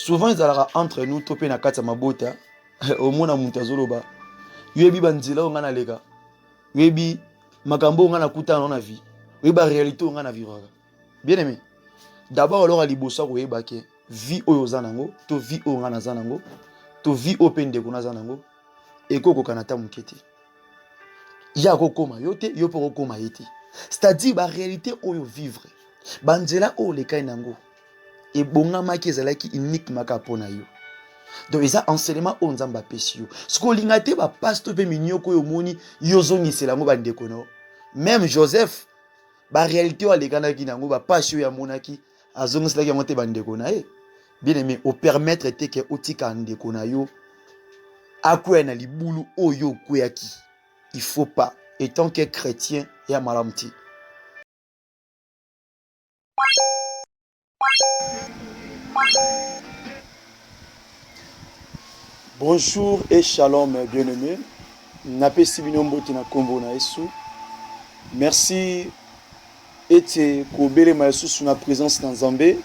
souvent ils allaient entre nous topé na kata mabota au mona muntazoloba yebi banzela ngana lega yebi makambo ngana kuta na vie yeba réalité ngana vivre bien aimé d'abord alors ali bossa ko yeba ke vie oyo zanango to vie oyo ngana zanango to vie opende kuna zanango ekoko kanata mukete ya kokoma yote yo po kokoma yete c'est-à-dire ba réalité oyo vivre banzela o le kainango et bongama ki ezalaki unique maka pona yo donc eza enseignement o nzamba pesi yo siko lingate ba pasteur pe minyoko yo moni yo zongisela ngo bandeko no même Joseph ba réalité o le kanaki nango ba pasio ya monaki azongisela ki ngote bandeko na e bien aimé au permettre te ke otika ndeko na yo akwe na libulu oyo kuyaki il faut pas étant que chrétien et à malamti. Bonjour et shalom bien-aimés. Napé Sibinombo tina kombo na Yesu. Merci et kobele maesu sous na présence dans Zambé.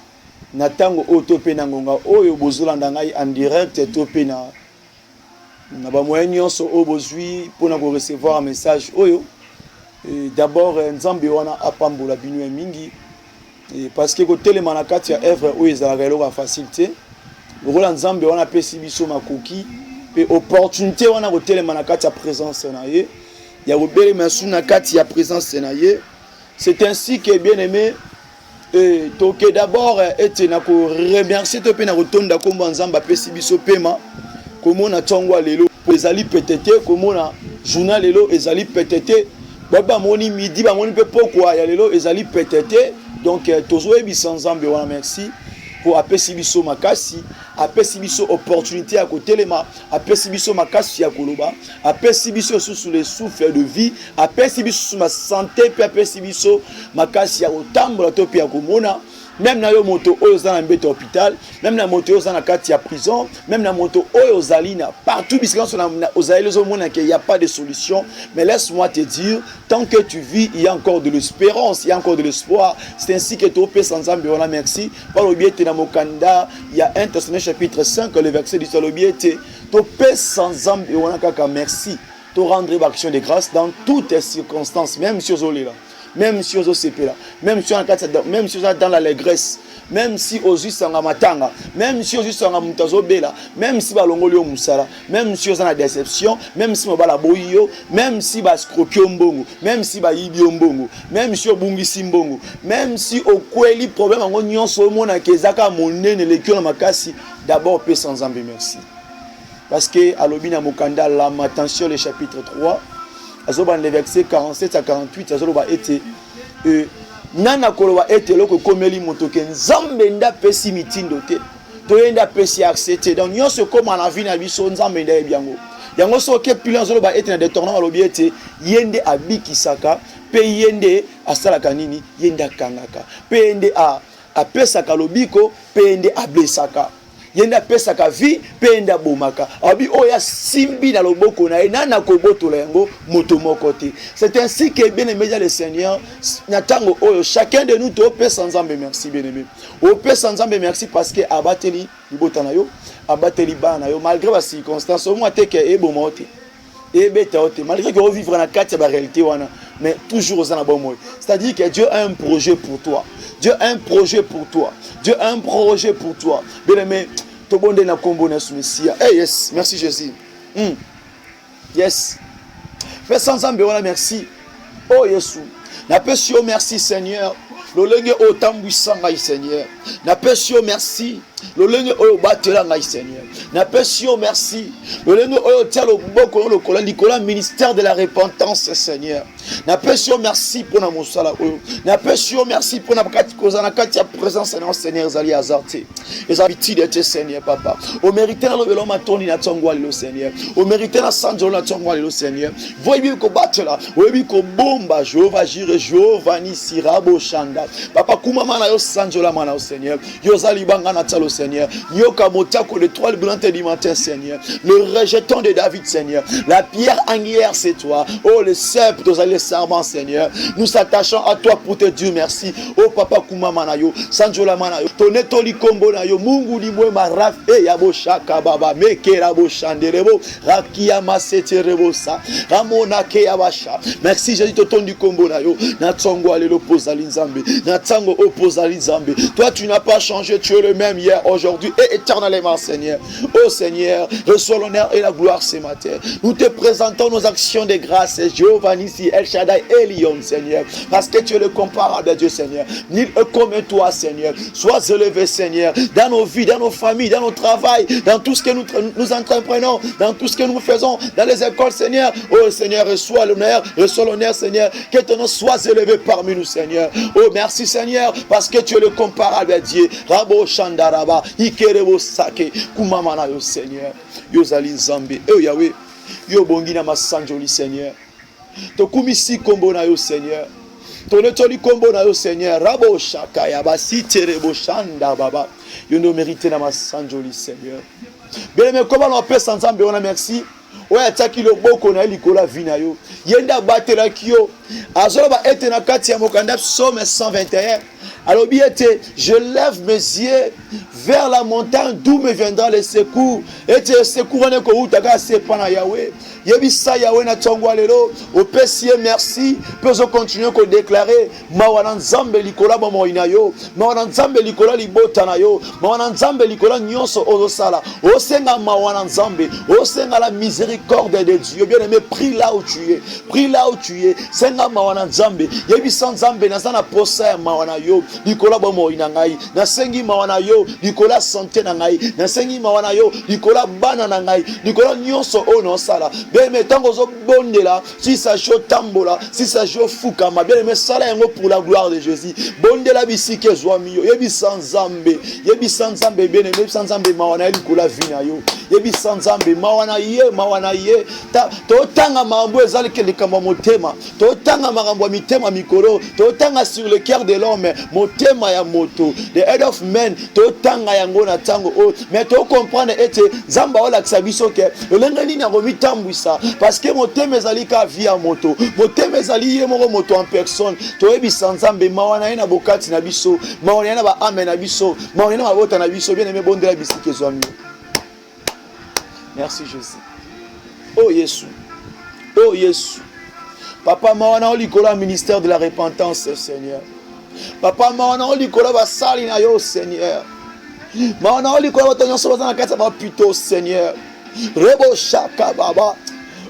Natango otope na ngonga oyo bozolanda ngai en direct tope na ba moyen nyonso o bozwi pona ko recevoir un message oyo. D'abord Nzambe wana apambola binu mingi parce que côté manakati ya œuvre oyo ezalaka eloko facilité. Lokola Nzambe wana pesi biso makoki pe opportunité wana côté manakati ya présence na ye. Ya obele masu na kati ya présence na ye. C'est ainsi que bien aimé toke d'abord ete na ko remercier to pe na rotonda kombo Nzamba pesi biso pema. Comment na tongwa lelo ezali petete comment na journal lelo ezali petete baba moni midi ba moni pe pourquoi ya lelo ezali petete donc tozo ebi sans Nzambe wana merci pour apesi biso makasi apesi biso opportunité à côté lema apesi biso makasi ya koloba apesi biso sous le souffle de vie apesi biso ma santé pe apesi biso makasi ya otambola to pe ya komona. Même na yo moto oyo za na mbete hôpital, même na moto oyo za na kati ya prison, même na moto oyo zalina partout bisika na ozali zo mona qu'il y a pas de solution, mais laisse-moi te dire tant que tu vis, il y a encore de l'espérance, il y a encore de l'espoir. C'est ainsi que tu peux sans Nzambe wana merci. Par le biais de Mokanda, il y a 1 Thessaloniciens chapitre 5 le verset 10 le biais tu peux sans Nzambe wana kaka merci. Tu rendre action de grâce dans toutes les circonstances, même si ozoli là. Même si aux là, même si on est dans l'allégresse, même si aux yeux sont matanga, même si aux yeux sont mutazo bela, même si balongolio musala, même si aux en la déception, même si mobala boyo, même si bas scroquio mbongo, même si ba yibio mbongo, même si au bungi simbongo, même si au kweli problème en nyon so mona kezaka monene le kyo na makasi, d'abord paix sans Nzambe merci. Parce que à l'obina mokanda la attention le chapitre 3 azoba le verset 47 à 48 azoba été nana koloba été loko komeli motoke Nzambe nda pesi mitindo te to yenda pesi accepter donc nyonso comme na vie na biso Nzambe nda ebiango yango so ke pilan azoba été na détournement alobi été yende abikisaka pe yende asalaka nini yenda kangaka pe yende a pesaka lobiko pe yende ablesaka yenda pesaka vie pe yenda bomaka abi oya simbi na loboko na nana kobotola yango moto moko te. C'est ainsi que bien aimé le Seigneur natango oyo chacun de nous to pe sans Nzambe merci bien aimé o pe sans Nzambe merci parce que abateli libota na yo abateli bana yo malgré les circonstances au moins te ke ebomote ebetaote malgré que vivre na kati ya réalité wana mais toujours aux bon. C'est-à-dire que Dieu a un projet pour toi. Dieu a un projet pour toi. Dieu a un projet pour toi. Bien aimé, to bonde na kombo na Messia. Hey yes, merci Jésus. Yes. Fais sans Nzambe wana merci. Oh Yesu. Na pesi yo merci Seigneur. Lolenge o tambwisa ngai Seigneur. Na pesi yo merci. Lolenge oyo batela ngai Seigneur. Na pesi yo merci. Lolenge oyo tia loboko lokola likola ministère de la repentance Seigneur. Na pesi yo merci pour na mosala oyo. Na pesi yo merci pour na kati kozana kati ya présence na Seigneur zali azarte. Les habitudes de Seigneur papa. O mériter na lobelo matoni na tongwa le Seigneur. O mériter na sanjo na tongwa le Seigneur. Voyez ko batela, voyez ko bomba Jehova jire Jehova ni sirabo shanda. Papa kuma mana yo sanjo la mana au Seigneur. Yo zali banga na talo Seigneur. Nyoka motako l'étoile brillante du matin, Seigneur. Le rejeton de David, Seigneur. La pierre angulaire, c'est toi. Oh, le sceptre, les serments, Seigneur. Nous s'attachons à toi pour te dire merci. Oh, Papa Kuma Manayo, Sanjola Manayo, Tonetoli Kombo Nayo, Mungu Limwe Maraf, e Yabo Shaka Baba, Meke Rabo Shanderebo, Rakia Masete Rebosa, Ramona Keyabasha. Merci, Jésus, Toton du Kombo Nayo, Natsongo Alelo Posalinzambe, Natsango Oposalinzambe. Toi, tu n'as pas changé, tu es le même hier, aujourd'hui et éternellement, Seigneur. Oh Seigneur, reçois l'honneur et la gloire ce matin. Nous te présentons nos actions de grâce, Jéhovah Nissi, El Shaddai et Lion, Seigneur, parce que tu es le comparable à Dieu, Seigneur. Nul comme toi, Seigneur. Sois élevé, Seigneur, dans nos vies, dans nos familles, dans nos travails, dans tout ce que nous entreprenons, dans tout ce que nous faisons, dans les écoles, Seigneur. Oh Seigneur, reçois l'honneur, Seigneur. Que ton nom soit élevé parmi nous, Seigneur. Oh merci, Seigneur, parce que tu es le comparable à Dieu. Rabo Shandaraba, Ikerebo Sake, Kumamana, yo Seigneur. Yo Zali Zambi, oh Yahweh. Yo Bongina Masanjoli, Seigneur. Tokumisi Kombo na yo, Seigneur. Tonetoli Kombo na yo, Seigneur. Rabo Shaka Yabasi Terebo Shanda Baba. Yo no mérité na Masanjoli, Seigneur. Bien mais comment on peut sans Zambi, on a merci. Ouais, ataki le boko na likola vina yo. Yenda batela kio. Azolo ba ete na kati ya mokanda Psaume 121. Alors bien été, je lève mes yeux vers la montagne d'où me viendra le secours. Et te secours ne ko utaka sepana Yahweh. Yebisa Yahweh na tongwa lelo. Au pesier merci. Peut continuer ko déclarer mawana nzambe likola ba moina yo. Mawana nzambe likola libota na yo. Mawana nzambe likola nyonso ozosala. Osenga mawana nzambe. Osenga la miséricorde de Dieu. Bien aimé, prie là où tu es. Prie là où tu es. Senga mawana nzambe. Yebisa nzambe na sana posa mawana yo. Likola ba moina ngai. Na sengi mawana yo. Likola santé na ngai. Na sengi mawana yo. Likola bana na ngai. Likola nyonso ono sala. Bien aimé, tant qu'on bondela, si ça chaud tambola, si ça chaud fukama, bien aimé, ça là pour la gloire de Jésus. Bondela bisike zwamio, yebi sanzambe, bien aimé, sanzambe mawana likola vina yo. Yebi sanzambe mawana ye, to tanga mambo ezali ke likamba motema, to tanga marambo mitema mikolo, to tanga sur le cœur de l'homme, motema ya moto, the head of men, to tanga yango na tango o, mais to comprendre ete zamba ola kisabiso ke, olengani na romitambwisa, parce que motema ezali ka via moto, motema ezali ye moko moto en personne, to yebi sanzambe mawana na bokati na biso, mawana na ba ame na biso, mawana na bota na biso, bien aimé bondela bisike zwami. Merci Jésus. Oh Jésus. Oh Jésus. Papa mawana olikola ministère de la repentance, Seigneur. Papa mawana olikola basali na yo, Seigneur. Mawana olikola batonyo sobaza na kati ba pito, Seigneur. Rebo shaka baba.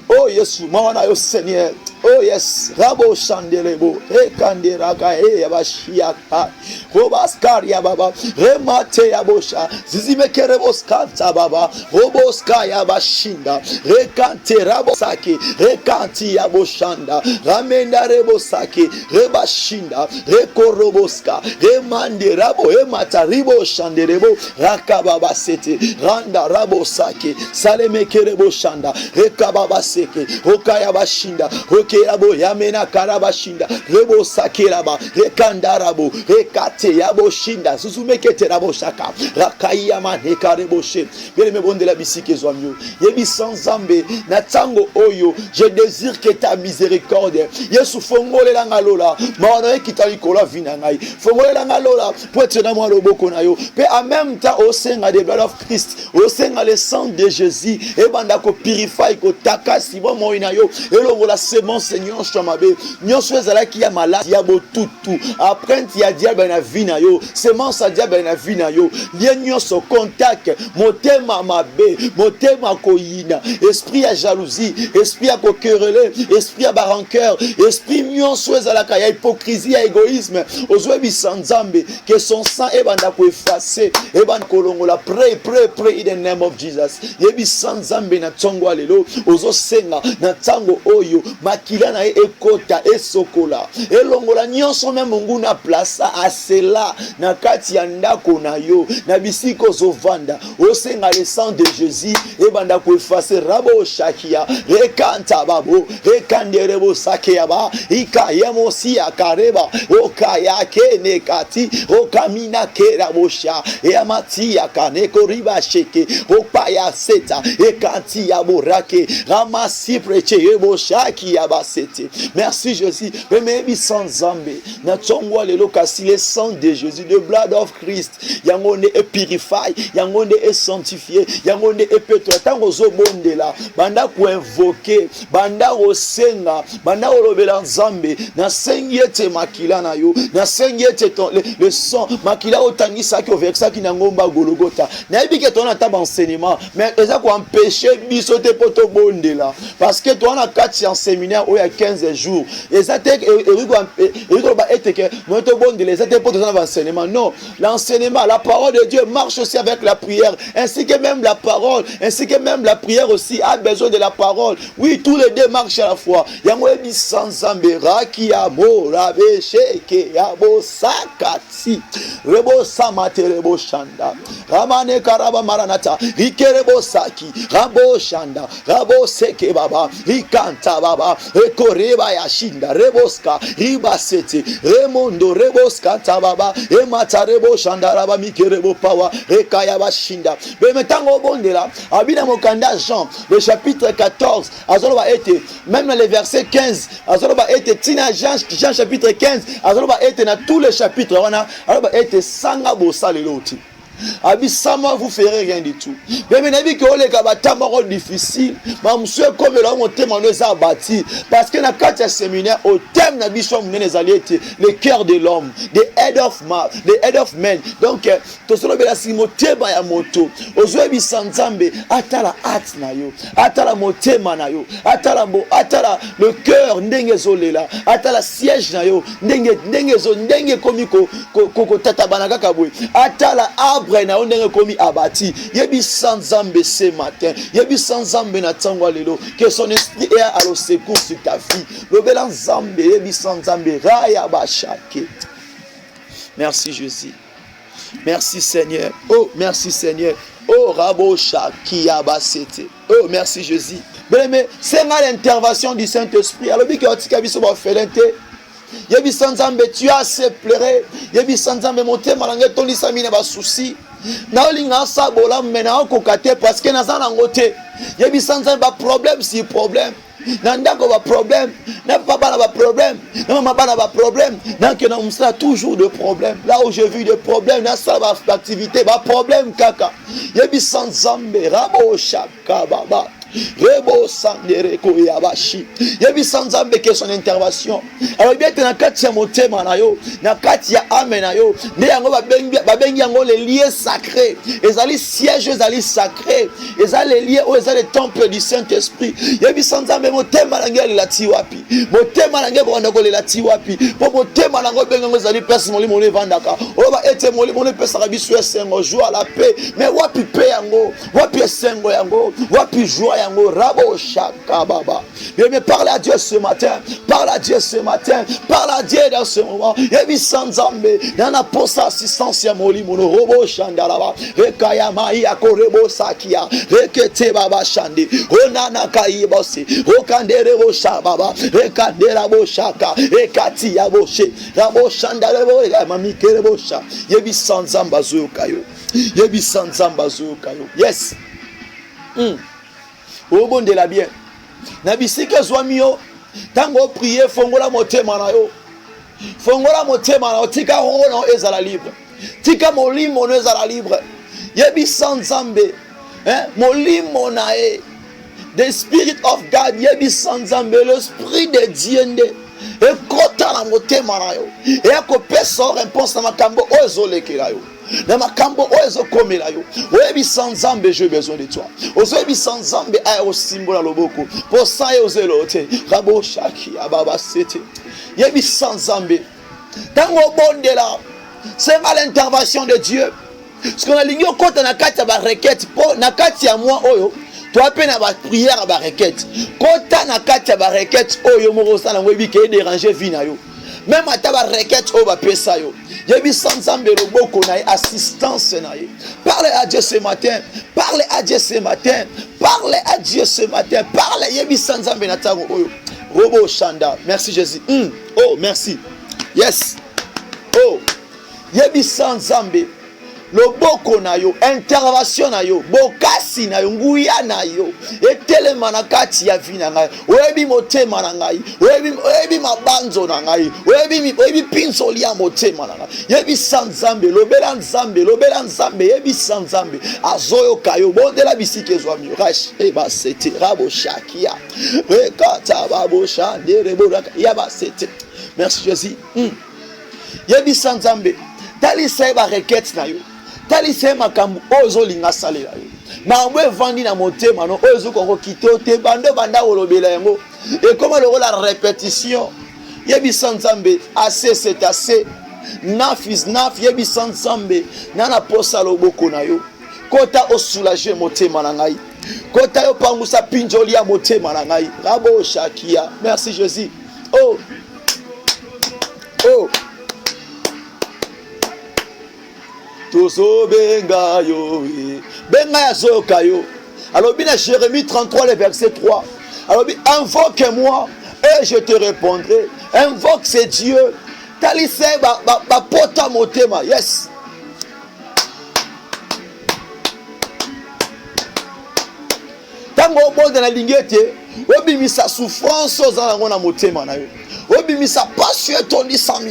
Oh Yesu, mawana yo, Seigneur. Oh yes, Rabo Shandelebo, Ekanderaga, Yabashiaka, Robaskar Yababa, Remate Yabosha, Zizimeke Reboskanta Baba, Roboska Yabashinda, Rekante Rabosaki, Rekanti Yaboshanda, Ramenda Rebosaki, Rebashinda, Reko Roboska, Remande Rabo, Emata Ribo Shandelebo, Rakababa Sete, Randa Rabosaki, Salemeke Reboshanda, Rekababa Seke, Rokayabashinda, Kerabo yamena karabashinda rebo sakelaba rekandarabo rekate yaboshinda susumekete rabo shaka rakaiya maneka reboshe bien me bondela bisike zwamyo yebi sans zambe na tango oyo je désire que ta miséricorde yesu fongole la ngalola mawana ekitali kola vina ngai fongole la ngalola pour être dans moi loboko na yo pe en même temps au sein de blood of Christ au sein le sang de Jésus et banda ko purify ko takasi bo moina yo elongo la semence Seigneur chamabe nyonso ezala ki ya malade ya botutu après ya diable na vina yo semence ya diable na vina yo lien nyonso contact motema mabe motema koyina esprit ya jalousie esprit ya kokerele esprit ya rancœur esprit nyonso ezala ka ya hypocrisie ya égoïsme ozwe bisanzambe que son sang ebanda ko effacer ebanda kolongola pray in the name of Jesus yebi sanzambe na tongo lelo ozo senga na tango oyo makila na ekota esokola elongola nyonso même nguna place asela na kati ya ndako na yo na bisiko zovanda osenga le sang de Jésus ebanda ko effacer rabo shakia rekanta babo rekanderebo sakeyaba ikayemo si akareba okaya kene kati okamina kerabosha eamati akaneko riba sheke opaya seta ekanti ya borake ramasi preche eboshaki ya basete. Merci Jésus. Mebi sans zambe na tongwa lelo kasi le sang de Jésus, the blood of Christ yangonde e purify yangonde e sanctifier yangonde e peto tango zo bondela banda ko invoquer banda ko senga banda ko lobela nzambe na sengete makila na yo na sengete le sang makila otangisa ki oversa ki na ngomba Golgotha na ebike tona taba enseignement mais eza ko empêcher biso te poto bondela parce que toi na kati en séminaire où il y a 15 jours et ça te eriko ba eteke moto bondela ça te poto na enseignement non l'enseignement la parole de Dieu marche aussi avec la prière ainsi que même la parole ainsi que même la prière aussi a besoin de la parole. Oui, tous les deux marchent à la fois. Yango ebi sans ambera ki amo rabe sheke abo sakati rebo samate rebo shanda ramane karaba maranata rikerebo saki rabo shanda rabo seke baba rikanta baba ekoreba yashinda reboska riba sete remondo reboska tababa emata rebo shanda raba mikerebo pawa rekaya bashinda bemetango bondela abina mokanda Jean le chapitre 14 azoloba ete même dans les versets 15 azoloba ete tina Jean chapitre 15 azoloba ete na tous les chapitres wana azoloba ete sanga bosalelo oti abisama vous ferez rien du tout. Mais menabi que ole kabatama ro difficile, ma monsieur comme là on thème on les a bâti parce que na kati séminaire au thème na biso mnene zaliete le cœur de l'homme, the head of man. Donc to solo bela si motema ya moto, ozwe bisanzambe atala at na yo, atala motema na yo, atala le cœur ndenge zolela, atala siège na yo, ndenge komiko ko tata banaka kabwe, atala na ondenge komi abati yebi sanzambe ce matin yebi sanzambe na tangwa lelo que son esprit est à le secours sur ta vie lobela nzambe yebi sanzambe raya bashake. Merci Jésus, merci Seigneur, oh merci Seigneur, oh rabo shaki abasete, oh merci Jésus. Mais c'est l'intervention du Saint-Esprit alors que otika biso ba felente yebi sanzambe tu as assez pleuré yebi sanzambe motema na ngeto lisamina ba souci na olinga sabola mena okokate parce que nazana ngote yebi sanzambe ba problème si problème na ndako ba problème na papa na ba problème na maman na ba problème donc na msala toujours de problème là où j'ai vu des problèmes na ça ba activité ba problème kaka yebi sanzambe rabo shaka baba Rebo sandere ko yabashi. Yebi sanzambe que son intervention. Alors bien que na kati ya motema na yo, na kati ya ame na yo, ne yango ba bengi yango les lieux sacrés. Ezali siège ezali sacré. Ezali les lieux où ezali le temple du Saint-Esprit. Yebi sanzambe motema na ngeli la tiwapi. Motema na ngeli bonda ko la tiwapi. Po motema na ngo bengo ezali pesa molimo le vandaka. Oba ete molimo le pesa biso esengo joie la paix. Mais wapi paix yango? Wapi esengo yango? Wapi joie yango rabo shaka baba. Mais parle à Dieu ce matin, parle à Dieu ce matin, parle à Dieu dans ce moment. Yebi sanzambe yana posa assistance ya molimo no robo shandalaba rekaya mai akorebo sakia rekete baba shandi onana kaibose okandere bo shababa rekandera bo shaka ekati ya boshe rabo shandalebo ya mamikere bo sha yebi sanzamba zokayo yebi sanzamba zokayo. Yes. Au de la bien. Nabisike zwamio tango prier fongola motema na yo. Fongola motema na yo tika rono ezala libre. Tika molimo no ezala libre. Yebi sanzambe. Molimo na e. The Spirit of God yebi sanzambe l'esprit de Dieu nde. E kota na motema na yo. E akopesa réponse na makambo ozolekela yo. Na makambo oezo komela yo oyebi sanzambe j'ai besoin de toi oyebi sanzambe aya osimbola loboko po sa ye ozelo te rabo shaki ababa sete yebi sanzambe tango bondela c'est à l'intervention de Dieu parce qu'on a ligné kota na kati ya ba requête po na kati ya moi oyo Toi peine à prière à ba requête. Quand tu na kati ba requête oyo moko sala ngobi ke déranger vie na yo. Même à ta ba requête o ba pesa yo. Yebi sanzambe loboko na assistance na ye. Parlez à Dieu ce matin. Parlez à Dieu ce matin. Parlez à Dieu ce matin. Parlez yebi sanzambe na tango oyo. Robo Shanda. Merci Jésus. Oh, merci. Yes. Oh. Yebi sanzambe. Loboko na yo, intervention na yo, bokasi na yo, nguya na yo, etelema na kati ya vi na ngai, oyebi motema na ngai, oyebi mabanzo na ngai, oyebi pinzoli ya motema na ngai, yebi sanzambe, lobela nzambe, yebi sanzambe, azoyo kayo, bondela bisike zwami, rash, eba sete, rabo shakia, rekata babo shande, rebo raka, yaba sete. Merci Jésus. Yebi sanzambe, tali seba requête na yo. Tali se makambu ozo linga salela yo. Mambo evandi na motema no ozo kongo kito te bando banda olobela yango. Et comme la répétition, yebi sanzambe assez c'est assez. Naf is naf yebi sanzambe nana posa loboko na yo. Kota o soulager motema na ngai. Kota yo pangusa pinjoli ya motema na ngai. Rabo shakia. Merci Jésus. Oh. Oh. Tozo benga yo, benga ya zoka yo. Alors bien Jérémie 33 le verset 3. Alors bien invoque-moi et je te répondrai. Invoque c'est Dieu. Talise ba pota motema. Yes. Tango bon dans la lingete, obimisa souffrance aux na motema na yo. Obimisa passion ton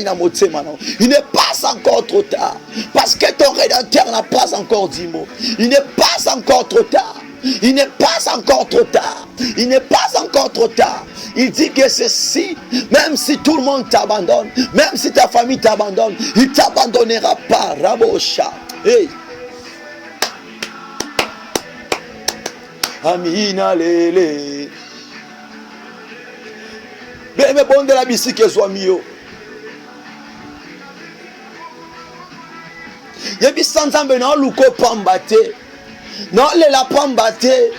na motema na. Il n'est pas encore trop tard parce que ton rédempteur n'a pas encore dit mot. Il n'est pas encore trop tard. Il n'est pas encore trop tard. Il n'est pas encore trop tard. Il dit que ceci, même si tout le monde t'abandonne, même si ta famille t'abandonne, il t'abandonnera pas. Rabosha. Hey. Amina lele. Mais bon de la bisque soit mieux. Yebi sanzambe na luko pambate. Na lela pambate.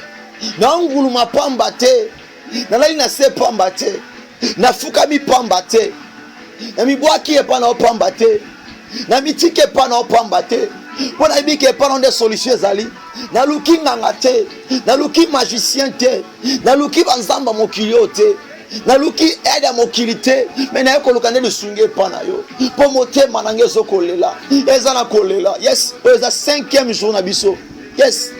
Na nguluma pambate. Na la ina se pambate. Na fukami pambate. Na mi boaki e pa na pambate. Na mi tike pa na pambate. Bona ibi ke pa na des solutions ali. Na luki ngangate. Na luki magicien te. Na luki banzamba mokilio te. Na luki aide à mokilité mais na ko lukande le sunge pana yo po motema na ngezo kolela eza na kolela. Yes, eza 5e jour na biso. Yes,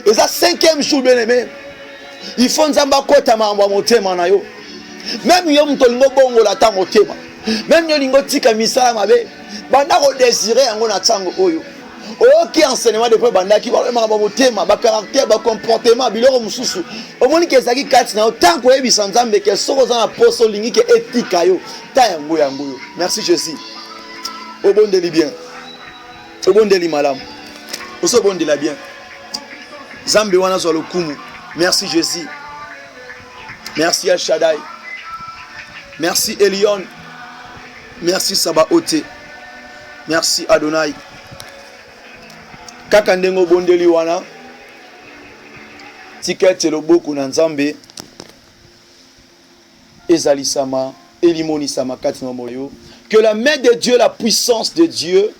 eza 5e jour bien aimé. Il faut nzamba kota mambo motema na yo. Même yo mto lingo bongo la ta motema, même yo lingo tika misala mabe banda ko désirer yango na tsango oyo. Qui enseignement de banda qui va ma thème, ba caractère, ba comportement, biloko mususu. Omoni ke zaki kati na tant ko yebi sanzambe ke soko za na poso lingi ke etika yo. Ta yango yango. Merci Jésus. Au bon de li bien. Au bon de li malam. Au bon de la bien. Zambe wana zo lokumu. Merci Jésus. Merci El Shaddai. Merci Elion. Merci Sabaoth. Merci Adonai. Kaka ndengo bondeli wana tikete loboko na nzambe ezalisama elimonisama kati na moyo. Que la main de Dieu, la puissance de Dieu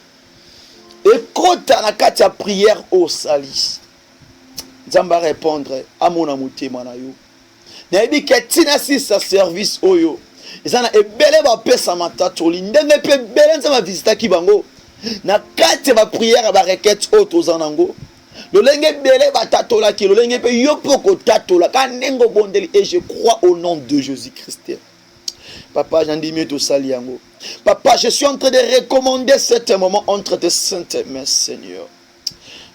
ekota na kati ya prière au sali. Nzamba répondre à mon amotema na yo. Na ebi ke tina si sa service oyo. Ezana ebele ba pesa matatoli ndenge pe bele nzamba visita ki bango. Na kati ba prière ba requête auto zanango. Lolenge bele ba tatola ki lolenge pe yopoko tatola kanengo bondeli. Et je crois au nom de Jésus-Christ. Papa, j'en dis mieux tout ça liango. Papa, je suis en train de recommander cet moment entre tes saintes mains, Seigneur.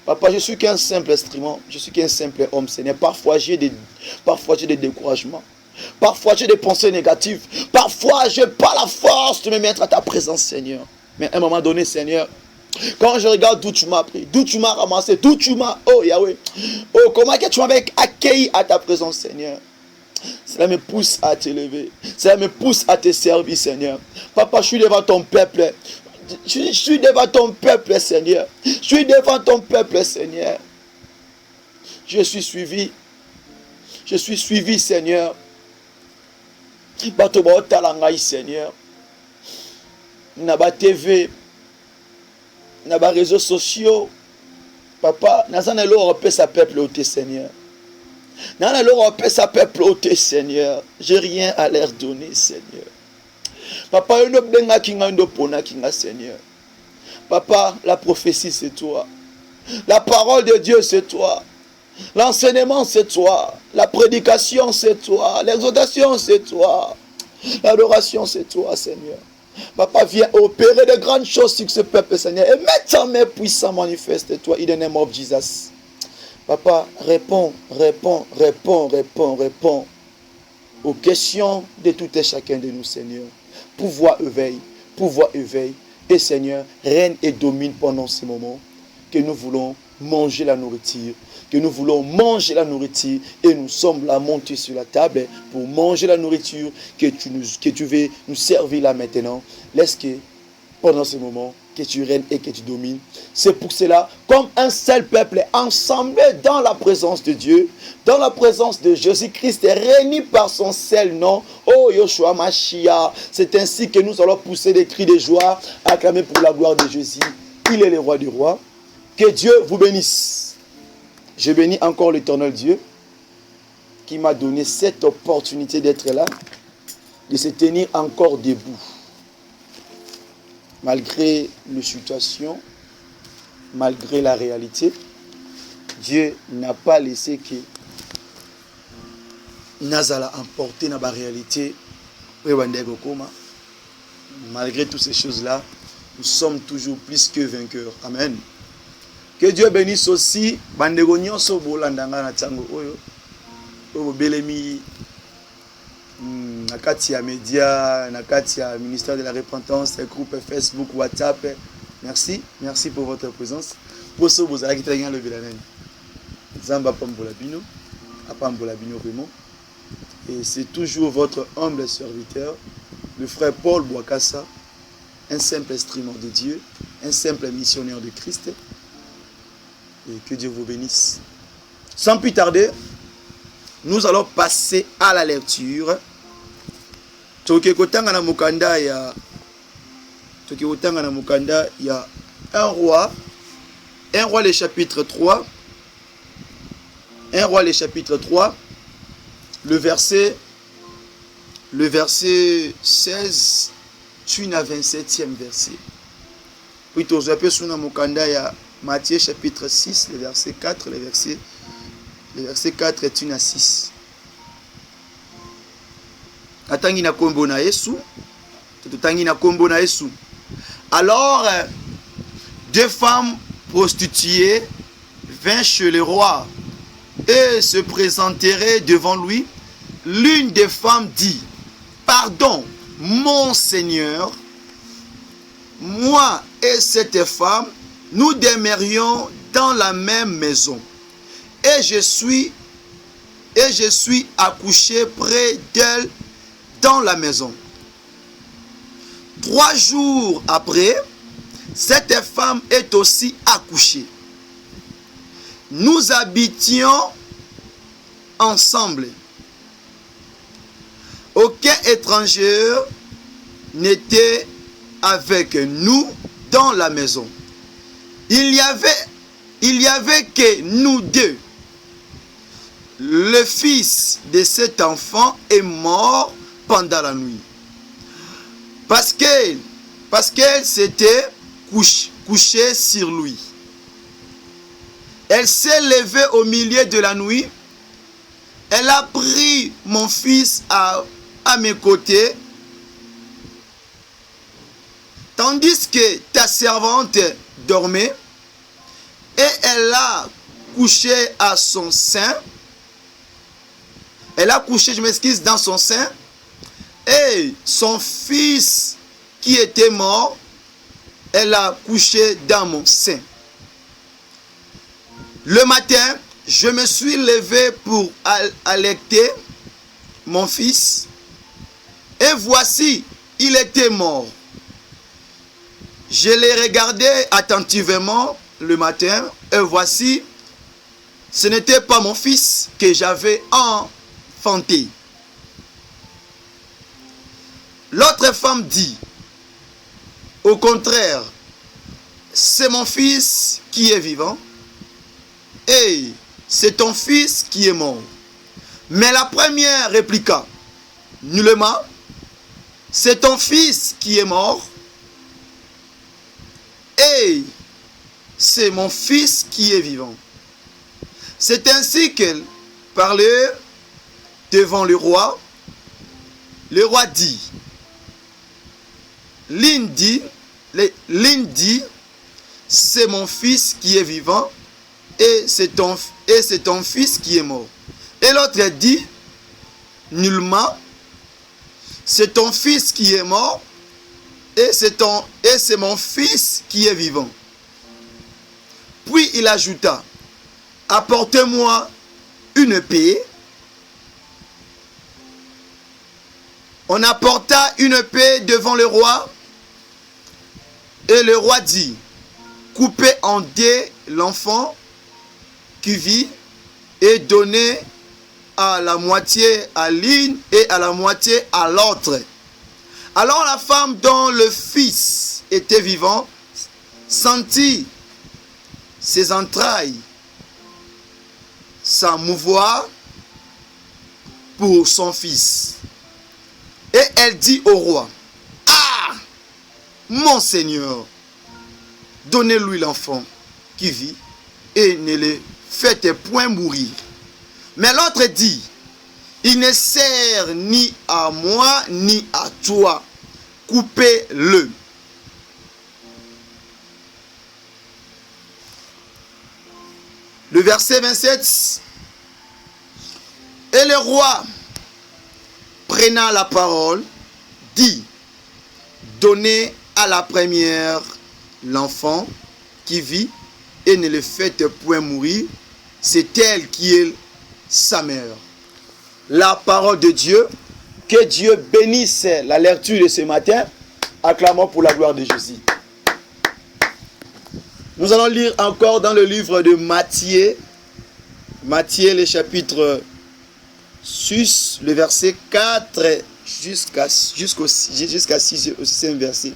Papa, je suis qu'un simple instrument, je suis qu'un simple homme, Seigneur. Parfois j'ai des découragements. Parfois j'ai des pensées négatives. Parfois je n'ai pas la force de me mettre à ta présence, Seigneur. Mais à un moment donné, Seigneur, quand je regarde d'où tu m'as pris, d'où tu m'as ramassé, d'où tu m'as... Oh Yahweh, oh comment que tu m'avais accueilli à ta présence, Seigneur. Cela me pousse à t'élever. Cela me pousse à te servir, Seigneur. Papa, je suis devant ton peuple. Je suis devant ton peuple, Seigneur. Je suis devant ton peuple, Seigneur. Je suis suivi. Je suis suivi, Seigneur. Bato ba talangai, Seigneur. Naba TV, naba réseaux sociaux. Papa, nazana lo repè sa peuple au Seigneur. Nazana lo repè sa peuple au Seigneur. J'ai rien à leur donner, Seigneur. Papa, yo benga kinga ndo pona kinga, Seigneur. Papa, la prophétie c'est toi. La parole de Dieu c'est toi. L'enseignement c'est toi. La prédication c'est toi. L'exhortation c'est toi. L'adoration c'est toi, Seigneur. Papa, viens opérer de grandes choses sur ce peuple, Seigneur. Et mets ta main puissante, manifeste-toi. In the name of Jesus. Papa, réponds aux questions de tout et chacun de nous, Seigneur. Pouvoir éveille. Et Seigneur, règne et domine pendant ce moment que nous voulons manger la nourriture. Que nous voulons manger la nourriture et nous sommes là montés sur la table pour manger la nourriture que tu veux nous servir là maintenant. Laisse que pendant ce moment que tu règnes et que tu domines. C'est pour cela, comme un seul peuple ensemble dans la présence de Dieu, dans la présence de Jésus-Christ, réunis par son seul nom, oh Yoshua Mashiach, c'est ainsi que nous allons pousser des cris de joie, acclamer pour la gloire de Jésus. Il est le roi du roi. Que Dieu vous bénisse. Je bénis encore l'Éternel Dieu qui m'a donné cette opportunité d'être là, de se tenir encore debout. Malgré les situations, malgré la réalité, Dieu n'a pas laissé que Nazala emporter dans la réalité. Malgré toutes ces choses-là, nous sommes toujours plus que vainqueurs. Amen. Que Dieu bénisse aussi bandeko nyonso bolandanga na tango oyo belemi na kati ya média, na kati ya ministère de la repentance, groupe Facebook, WhatsApp. Merci pour votre présence. Pour ce vous allez quitter le bilanen. Zamba pambola bino, apambola bino vraiment. Et c'est toujours votre humble serviteur, le frère Paul Bouakassa, un simple instrument de Dieu, un simple missionnaire de Christ. Et que Dieu vous bénisse. Sans plus tarder, nous allons passer à la lecture. Tokekotanga na mukanda ya un roi le chapitre 3. Un roi le chapitre 3. Le verset 16 tu na 27e verset. Puis tozape suna mukanda ya Matthieu chapitre 6, le verset 4, le verset 4 est une à 6. Atangi na kombo na Yesu. Alors, deux femmes prostituées vinrent chez le roi et se présentèrent devant lui. L'une des femmes dit: pardon, mon Seigneur, moi et cette femme, nous demeurions dans la même maison, et je suis accouché près d'elle dans la maison. 3 jours après, cette femme est aussi accouchée. Nous habitions ensemble. Aucun étranger n'était avec nous dans la maison. Il y avait que nous deux. Le fils de cet enfant est mort pendant la nuit. Parce qu'elle s'était couchée sur lui. Elle s'est levée au milieu de la nuit. Elle a pris mon fils à mes côtés, tandis que ta servante dormait, et elle a couché à son sein. Elle a couché, dans son sein, et son fils qui était mort, elle a couché dans mon sein. Le matin, je me suis levé pour allaiter mon fils, et voici, il était mort. Je l'ai regardé attentivement le matin et voici, ce n'était pas mon fils que j'avais enfanté. L'autre femme dit, au contraire, c'est mon fils qui est vivant et c'est ton fils qui est mort. Mais la première répliqua, nullement, c'est ton fils qui est mort et c'est mon fils qui est vivant. C'est ainsi qu'elle parlait devant le roi. Le roi dit, l'une dit, c'est mon fils qui est vivant et c'est ton fils qui est mort. Et l'autre dit, nullement, c'est ton fils qui est mort et c'est mon fils qui est vivant. Puis il ajouta, apportez-moi une épée. On apporta une épée devant le roi et le roi dit, coupez en deux l'enfant qui vit et donnez à la moitié à l'une et à la moitié à l'autre. Alors la femme dont le fils était vivant sentit ses entrailles s'émouvoir pour son fils. Et elle dit au roi, ah, mon Seigneur, donnez-lui l'enfant qui vit et ne le faites point mourir. Mais l'autre dit, il ne sert ni à moi ni à toi, coupez-le. Le verset 27, et le roi, prenant la parole, dit, donnez à la première l'enfant qui vit et ne le faites point mourir, c'est elle qui est sa mère. La parole de Dieu, que Dieu bénisse la lecture de ce matin, acclamons pour la gloire de Jésus. Nous allons lire encore dans le livre de Matthieu, le chapitre 6, le verset 4 jusqu'à 6 au 6e verset.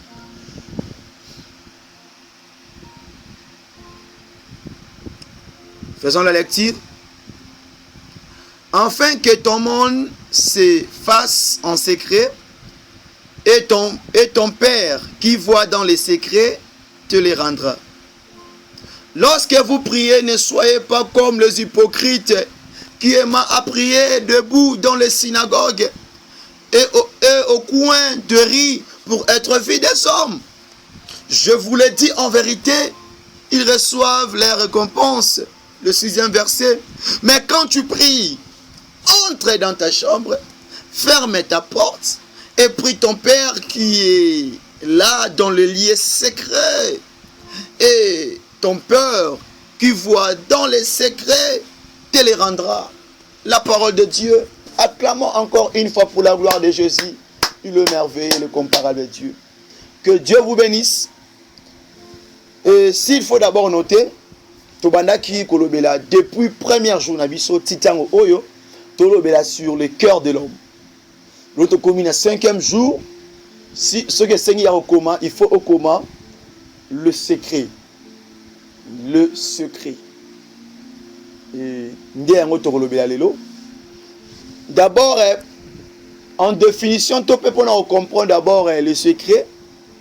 Faisons la lecture. Afin que ton monde se fasse en secret, et ton Père qui voit dans les secrets te les rendra. Lorsque vous priez, ne soyez pas comme les hypocrites qui aiment à prier debout dans les synagogues et au coin de rue pour être vus des hommes. Je vous le dis en vérité, ils reçoivent leur récompense. Le 6e verset. Mais quand tu pries, entre dans ta chambre, ferme ta porte et prie ton Père qui est là dans le lieu secret. Et ton Père qui voit dans les secrets te les rendra. La parole de Dieu. Acclamons encore une fois pour la gloire de Jésus. Il est merveilleux, le comparable Dieu. Que Dieu vous bénisse. Et s'il faut d'abord noter, Tobandaki kolobela depuis premier jour na biso titango oyo tolobela sur le cœur de l'homme. L'autre commune à 5e jour, si ce que Seigneur a au coma, il faut au coma le secret. Le secret. Et d'abord, en définition, tu peux comprendre d'abord le secret,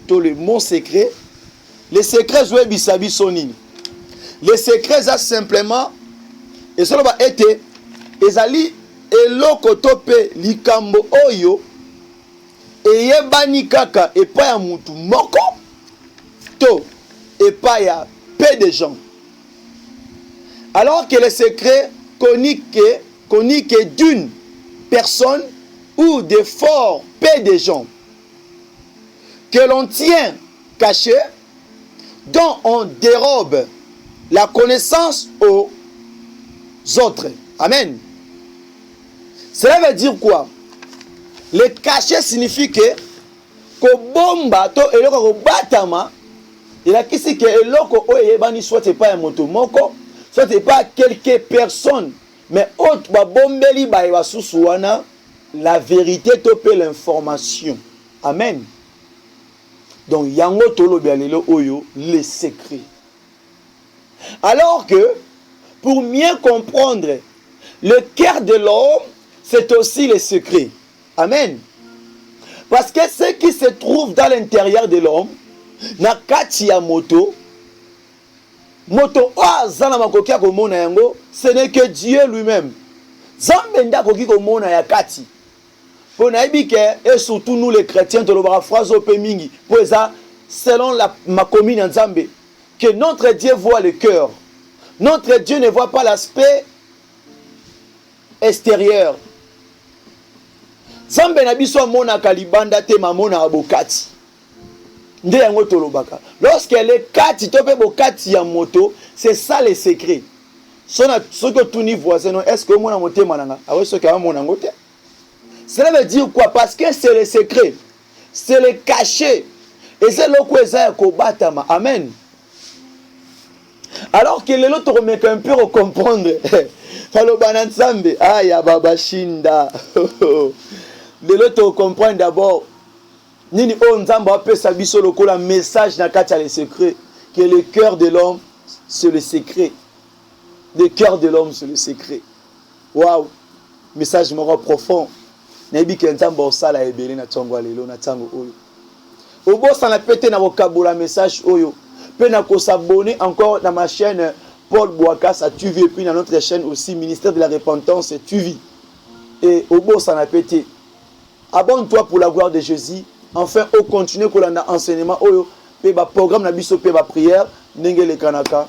tout le mot secret. Le secret, je vais bisabi sonine. Le secret, ça simplement, et ça va être, ezali eloko tope likambo oyo, et yebani kaka, et pas ya mutu moko, to, et pas ya peu de gens. Alors que le secret conique d'une personne ou de fort peu de gens, que l'on tient caché, dont on dérobe la connaissance aux autres. Amen. Cela veut dire quoi? Le caché signifie que bomba to eloko batama Il a qu'ici que l'oko oyebani soit c'est pas un moto moko, soit c'est pas quelques personnes, mais autre ba bombeli ba eba susuana la vérité topé l'information. Amen. Donc yango tolo bialelo oyo les secrets. Alors que pour mieux comprendre le cœur de l'homme, c'est aussi les secrets. Amen. Parce que ce qui se trouve dans l'intérieur de l'homme, na kati ya moto zana makoki komona yango, ce n'est que Dieu lui-même. Zambe nda koki komona ya kati. Pour naibike et surtout nous les chrétiens de l'obra phrase au mingi. Pour ça, selon ma commune en Zambé, que notre Dieu voit le cœur. Notre Dieu ne voit pas l'aspect extérieur. Zambe na biso mona kalibanda te mamona abokati. Nde yango tolobaka. Lorsque les kati tope bokati ya moto, c'est ça le secret. Ce que tout ni voisin, est-ce que mona moté mananga? Ah oui, ce que mona ngote. Cela veut dire quoi? Parce que c'est le secret. C'est le caché. Et c'est le kweza kobatama. Amen. Alors que les autres remettent un peu à comprendre. Ah, ya baba shinda. Les autres comprennent d'abord. Nini o nzamba apesa biso lokola message na kati ya le secret. Que le cœur de l'homme, c'est le secret. Le cœur de l'homme, c'est le secret. Waouh! Message moro profond. Nabi ke nzamba osala ebele na tongo lelo na tango oyo. Obosa na pété na vocabulaire message oyo. Pe na ko s'abonner encore dans ma chaîne Paul Boakas à Tuvi et puis dans notre chaîne aussi Ministère de la Repentance Tuvi. Et obosa na pété. Abonne-toi pour la gloire de Jésus. Enfin, on continue qu'on a enseignement oyo pe ba programme na biso pe ba prière ndenge le kanaka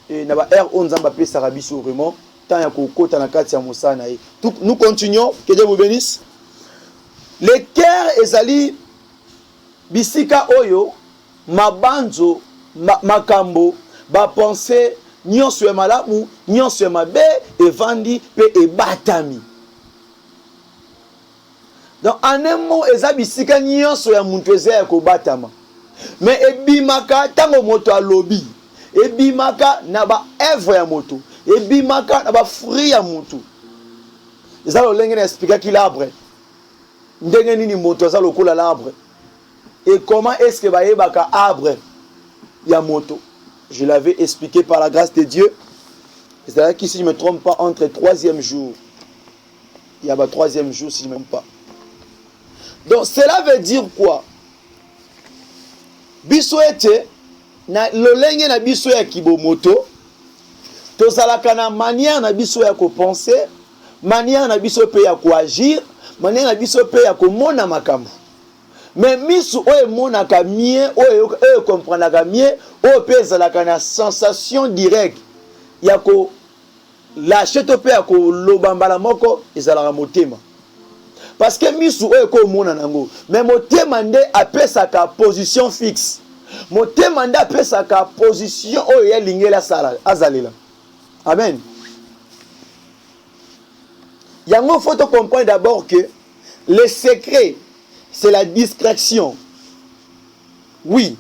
et na ba air on nzamba pe sarabiso vraiment tant ya ko kota na kati ya mosana e. Nous continuons, que Dieu vous bénisse. Le cœur ezali bisika oyo mabanzo makambo ba penser nyonso ya malamu nyonso ya mabe evandi pe ebatami. Donc en un mot eza bisika nyonso ya muntu eza ya kobatama. Mais ebimaka tango moto alobi ebimaka na ba œuvre ya moto ebimaka na ba fruit ya moto. Eza lolenge na expliquer ki l'arbre ndenge nini moto eza lokola l'arbre. Et comment est-ce que ba yebaka arbre ya moto? Je l'avais expliqué par la grâce de Dieu. C'est-à-dire qu'ici, si je ne me trompe pas, entre 3e jour, il y a 3e jour si je ne me trompe pas. Donc cela veut dire quoi? Biso ete na lolenge na biso ya kibomoto tozalaka na manière na biso ya ko penser, manière na biso pe ya ko agir, manière na biso pe ya ko mona makambo. Mais misu oyo monaka mie oyo comprendaka mie oyo pe ezalaka na sensation directe ya ko lâcher to pe ya ko lobambala moko ezalaka motema. Parce que misu oyo ko mona nango mais motema nde apesaka position fixe. Motema nde apesaka position oyo ya lingela sala azalela. Amen. Yango faut comprendre d'abord que le secret c'est la discrétion. Oui.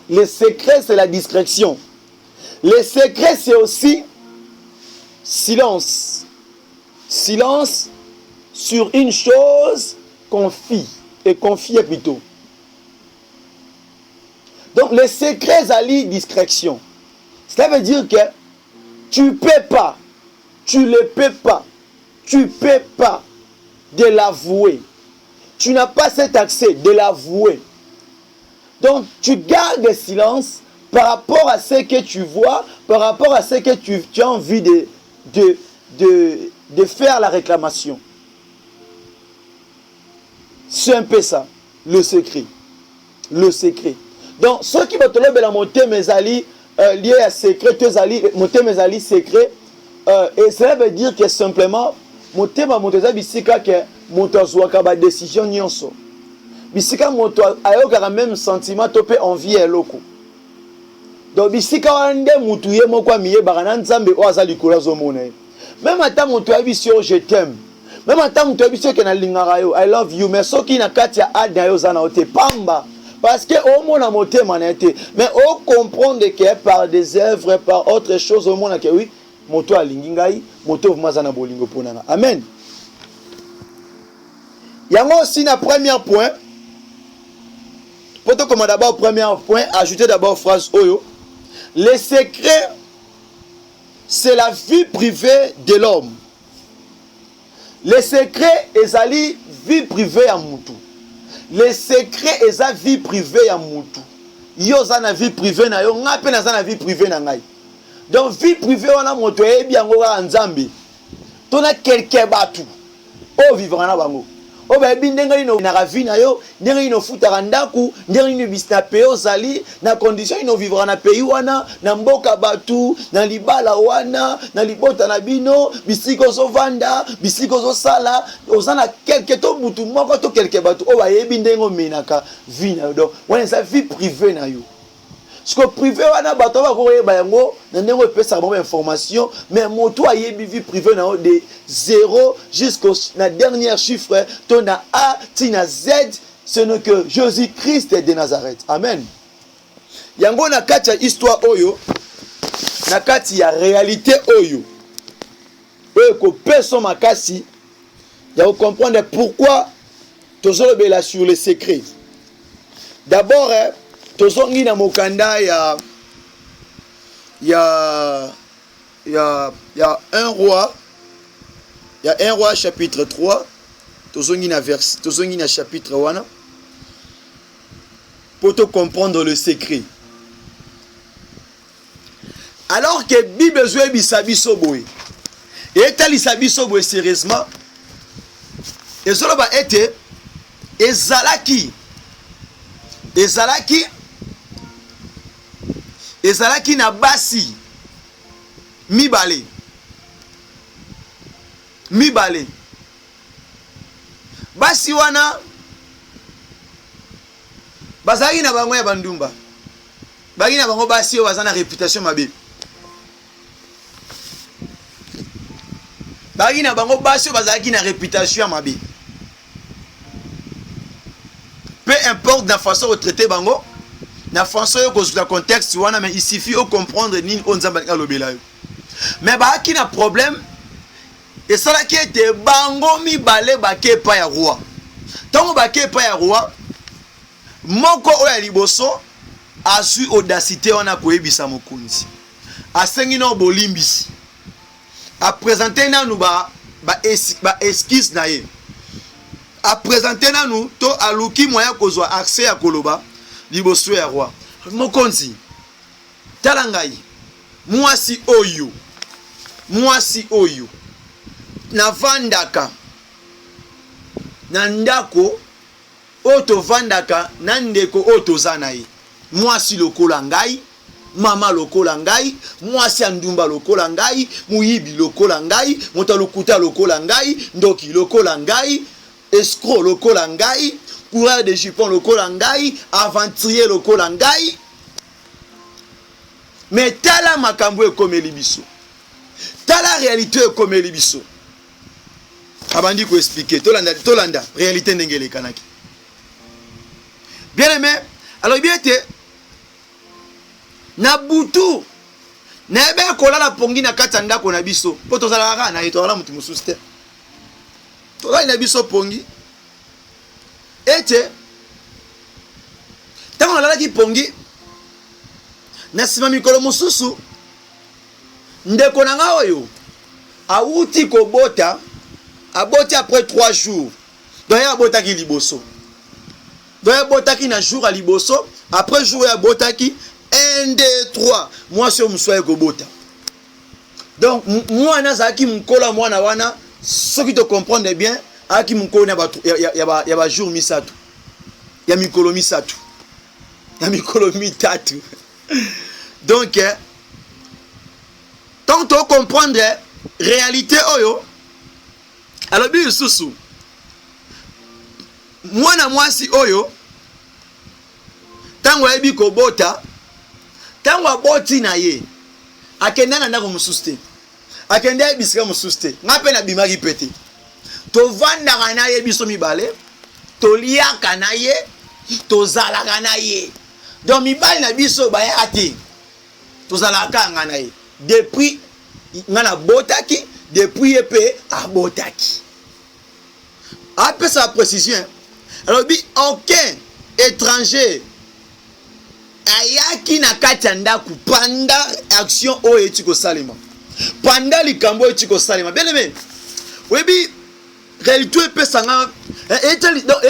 Le secret, c'est la discrétion. Le secret, c'est aussi silence. Silence sur une chose confie. Et confier plutôt. Donc, le secret, c'est la discrétion. Cela veut dire que tu ne peux pas, tu ne peux pas, tu ne peux pas de l'avouer. Tu n'as pas cet accès de l'avouer. Donc, tu gardes le silence par rapport à ce que tu vois, par rapport à ce que tu as envie de faire la réclamation. C'est un peu ça, le secret. Le secret. Donc, ceux qui vont te lever la montée, mes alliés, liés à secret, monter mes alliés secrets, et cela veut dire que simplement, monter ma montée, c'est que moto azwaka ba décision nyonso bisika moto ayokaka même sentiment to pe envie eloko donc bisika wande mutu ye moko miye bakana nzambe o azali kola zomona même ata moto abisio je t'aime même ata moto abisio ke na lingaka yo I love you mais soki na kati ya ad na yo zana ote pamba Parce que au monde a monté manette. Mais on comprend que par des œuvres, par autre chose, au monde a que oui, moto a lingingai, moto mazana bolingo ponana. Amen. Il y a aussi un premier point. Pour te commander d'abord premier point, ajouter d'abord phrase Oyo. Les secrets, c'est la vie privée de l'homme. Les secrets, c'est la vie privée à Moutou. Les secrets, c'est la vie privée à Moutou. Yo za na vie privée na yo, nga pe na za na vie privée na ngai. Donc vie privée wana moto e bien ngoka nzambe. Tona quelqu'un batu. O vivra na bango. O ba bindenga ino na ravi na yo, ndenga ino futa ndaku, ndenga ino bisna peo zali na condition ino vivra na pays wana, na mboka batu, na libala wana, na libota na bino, bisiko zo vanda, bisiko zo sala, ozana quelque to butu moko to quelque batu. O ba bindengo menaka vie na yo. Donc, wana sa vie privée na yo. Ce que privé wana bato ba ko yeba yango na ndenge pesa ba information mais moto ayebi vie privée na de 0 jusqu'au na dernier chiffre to na A ti na Z ce n'est que Jésus-Christ de Nazareth. Amen. Yango na kati ya histoire oyo na kati ya réalité oyo ko peso makasi ya comprendre pourquoi toujours bela sur les secrets. D'abord tozongi na mokanda ya 1 roi. Il y a 1 roi chapitre 3. Tozongi na chapitre 1. Pour te comprendre le secret. Alors que Bible zoe bisabiso boy. Et tali sabiso boy sérieusement. Et cela va être ezalaki na basi mibale basi wana bazali na bango ya bandumba bagi na bango basi oyo baza na réputation mabe bagi na bango basi oyo bazalaki na réputation mabe peu importe la façon de traiter bango na façon de contexte wana mais il suffit de comprendre ni on nzamba lobela yo mais ba ki na problème et ça là qui était bango mi balé ba ke pa ya roi tango ba ke pa ya roi moko oya liboso asu audacité wana ko yebisa mokunzi asengi no bolimbisi a présenter na nous ba esquisse na ye a présenter na nous to aluki moya kozwa accès ya koloba liboso ya roi mokonzi talangai mwasi oyo na vandaka na ndako oto vandaka na ndeko oto zanaye mwasi lokola ngai mama lokola ngai mwasi andumba lokola ngai muyibi lokola ngai motalukuta lokola ngai ndoki lokola ngai escroc lokola ngai coureur de jupons lokola ngai aventurier lokola ngai mais tala makambo ekomeli biso tala réalité ekomeli biso abandi ko expliquer tolanda réalité ndengele kanaki bien aimé alors bien été na butu na ebe kolala pongi na kati ndako na biso po tozala kaka na etola mutu mususu te tozala na biso pongi ete tango nalalaki pongi na sima mikolo mususu ndeko na nga oyo awuti kobota aboti après 3 jours donc abotaki liboso donc abotaki na jour à liboso après jour ya botaki 1 2 3 moi so muswaye kobota donc moi nazaki mkola mwana wana soki to comprendre bien aki mkola ya ba jour misatu ya mikolo misatu ya mikolo mitatu donc tant to comprendre réalité oyo alors bien susu mwana mwasi oyo tango ebi kobota tango aboti na ye akenda na ndako mususu te akenda ebisika mususu te ngape na bimaki pete to vanda na ye biso mibale to liaka na ye tozalaka na ye. Donc mibali na biso baya te. Tozalaka nga na ye. Depuis ngana botaki, depuis epé abotaki. Après sa précision. Alors aucun étranger ayaki na kati ya ndaku pendant action oyo etiko salima. Pendant likambo etiko salima. Bien aimé. Webi réalité epesanga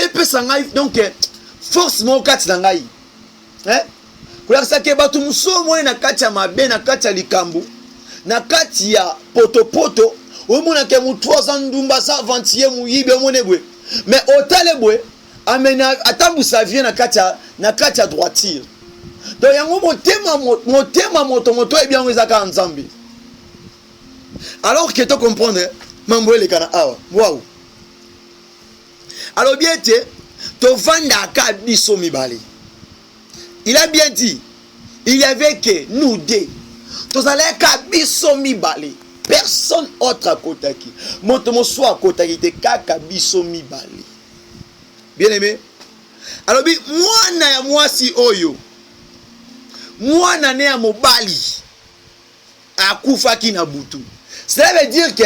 epesanga donc force mo kati na ngai. Kula sake batu musomo na kati ya mabe na kati ya likambo na kati ya poto omona ke mu 3 ans ndumba sa ventier mu yibe omone bwe mais otale bwe amena atambu sa vie na kati ya droiture. Donc yango motema moto e bien ezaka nzambe. Alors que tu comprends mambo le kana awa waouh. Alors bien te to vanda ka biso mibali. Il a bien dit, il y avait que nous deux. Tous allez kabiso mibali. Personne autre à Kotaki. Monte-moi soit à Kotaki. Te kabiso mibali. Bien aimé. Alors, moi si oyo. Moi na ne mobali. Akufaki na butu. Cela veut dire que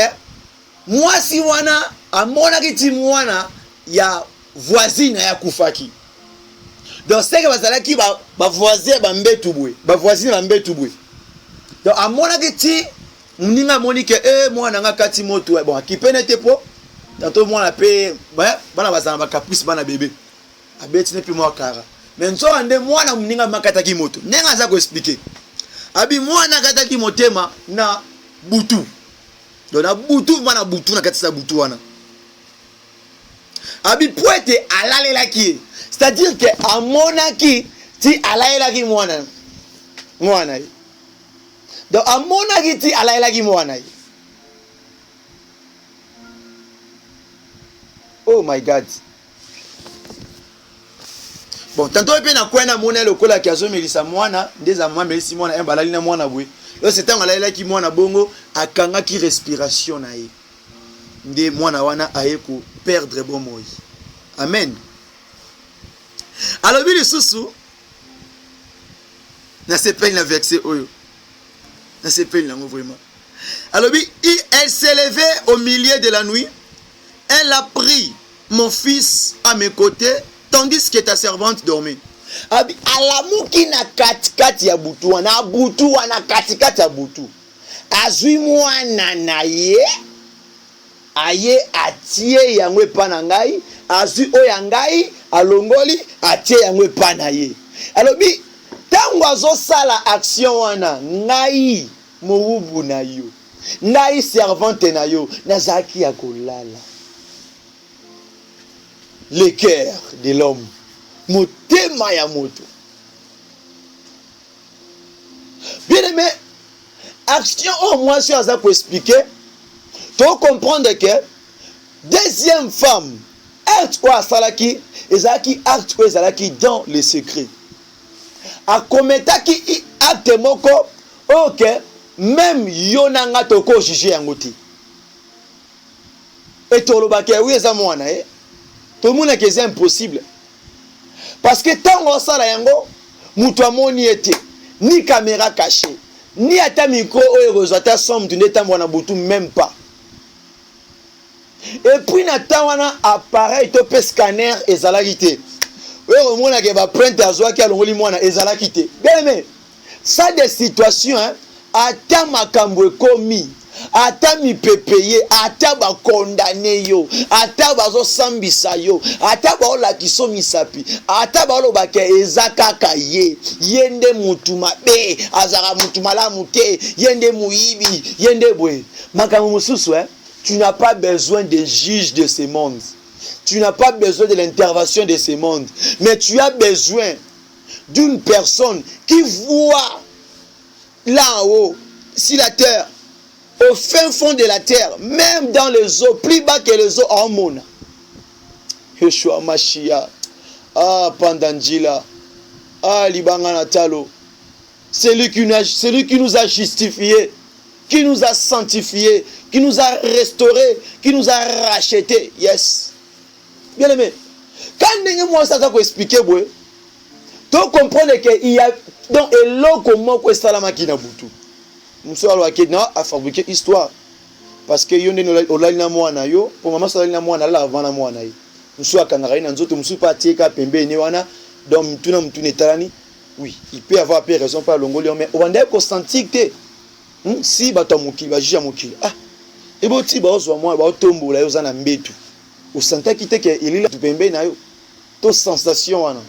moi si wana amona kiti mwana ya voisine ya kufaki. Donc c'est que bazalaki ba voisin ba mbetu bwe, ba voisine ba mbetu bwe. Donc amona kiti mninga monike mwana nga kati moto bon akipene te po. Tanto mwana pe bana bazana ba caprice bana bébé. Abeti ne pe mwa kara. Mais nso ande mwana mninga makata ki moto. Nenga za ko expliquer. Abi mwana kata ki motema na butu. Donc na butu mwana butu na kati sa butu wana. Abi poete alalela ki. C'est-à-dire que à monaki ti alalela ki mwana. Mwana. Donc à monaki ti alalela ki mwana. Oh my God. Bon, tantôt pe na kwena mona lokola ki azomelisa mwana, ndeza mwa melisi mwana embalali na mwana bwe. Yo c'est tant alalela ki mwana bongo akanga ki respiration na ye. Nde mwana wana ayeko perdre bon moi. Amen. Alors, bien sous na se peine la verset oyo. Na se peine là vraiment. Alors, elle s'est levée au milieu de la nuit. Elle a pris mon fils à mes côtés, tandis que ta servante dormait. Abi alamuki na katikati ya butu wana butu wana katikati ya butu. Azui mwana na ye. Aye atie yango epana ngai azu oya ngai alongoli atie yango epana ye. Alors bi tango azo sala action wana ngai mobubu na yo ngai servante na yo nazaki ya kolala. Le cœur de l'homme motema ya moto. Bien aimé, action au moins si on a pour expliquer. Tu comprendre que deuxième femme, acte ou asalaki, ezaki acte ou ezalaki dans le secret. A kometaki acte moko, ok, même yonanga toko juger yangoti. Et tolobaki oui eza mwana tout le monde que c'est impossible. Parce que tant on sala yango, mutu amoni ete ni caméra cachée, ni ata micro oyo rezata somme tu n'eta mwana butu même pas. Et puis natan wana appareil to pe scanner ezalaki te. Oyo omona ke ba print azwaki alongoli mwana ezalaki te. Bien aimé, ça des situations ata makambo ekomi, ata mipepeye, ata ba condamné yo, ata bazo sambisa yo, ata ba olakiso misapi, ata ba lobake ezakaka ye, yende mutu mabe, azara mutu malamu te, yende muibi, yende bwe. Makambo mususu tu n'as pas besoin des juges de ce monde. Tu n'as pas besoin de l'intervention de ce monde. Mais tu as besoin d'une personne qui voit là-haut, sur la terre, au fin fond de la terre, même dans les eaux, plus bas que les eaux en Mona. Yeshua Mashiach, Pandangila, Libanga Natalo. C'est lui qui nous a justifiés, qui nous a sanctifiés, qui nous a restaurés, qui nous a rachetés. Yes. Bien aimé. Quand ndenge moi ça ko expliquer boy, tu comprendre que il y a donc eloko moko salama ki na butu. Muso alo akena a fabriquer histoire parce que yonde olali na mwana yo, pour maman salali na mwana la avant na mwana yi. Muso akangara na nzoto muso pa tieka pembe ne wana donc mutuna mutune talani. Oui, il peut avoir peu raison par longoli mais on va constantique si bato mokili ba juge mokili. Ah, et boti ba ozwa moi ba tombola yo za na mbetu. O senta kite ke ilila pembe na yo. To sensation wana.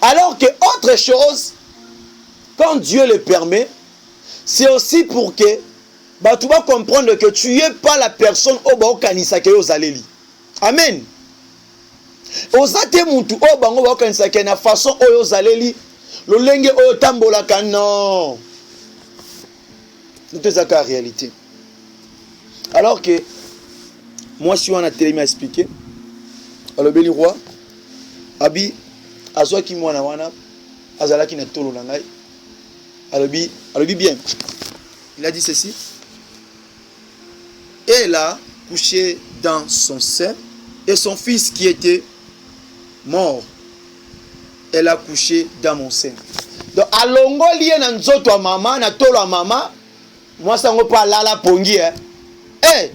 Alors que autre chose, quand Dieu le permet, c'est aussi pour que bah, tu vas comprendre que tu n'es pas la personne au bas kanisa ke ozaleli. Amen. Ozate muntu au bas kanisa ke na façon o ozaleli, lo lenge o tambola non. C'est ça la réalité. Alors que moi si on a télé m'a expliqué, alors beli roi abi azwa ki mwana wana azalaki na tolo na ngai alobi bien. Il a dit ceci. Et elle a couché dans son sein et son fils qui était mort, elle a couché dans mon sein. Donc alongo lié na nzoto a mama na tolo a mama, moi ça ngo pa lala pongi eh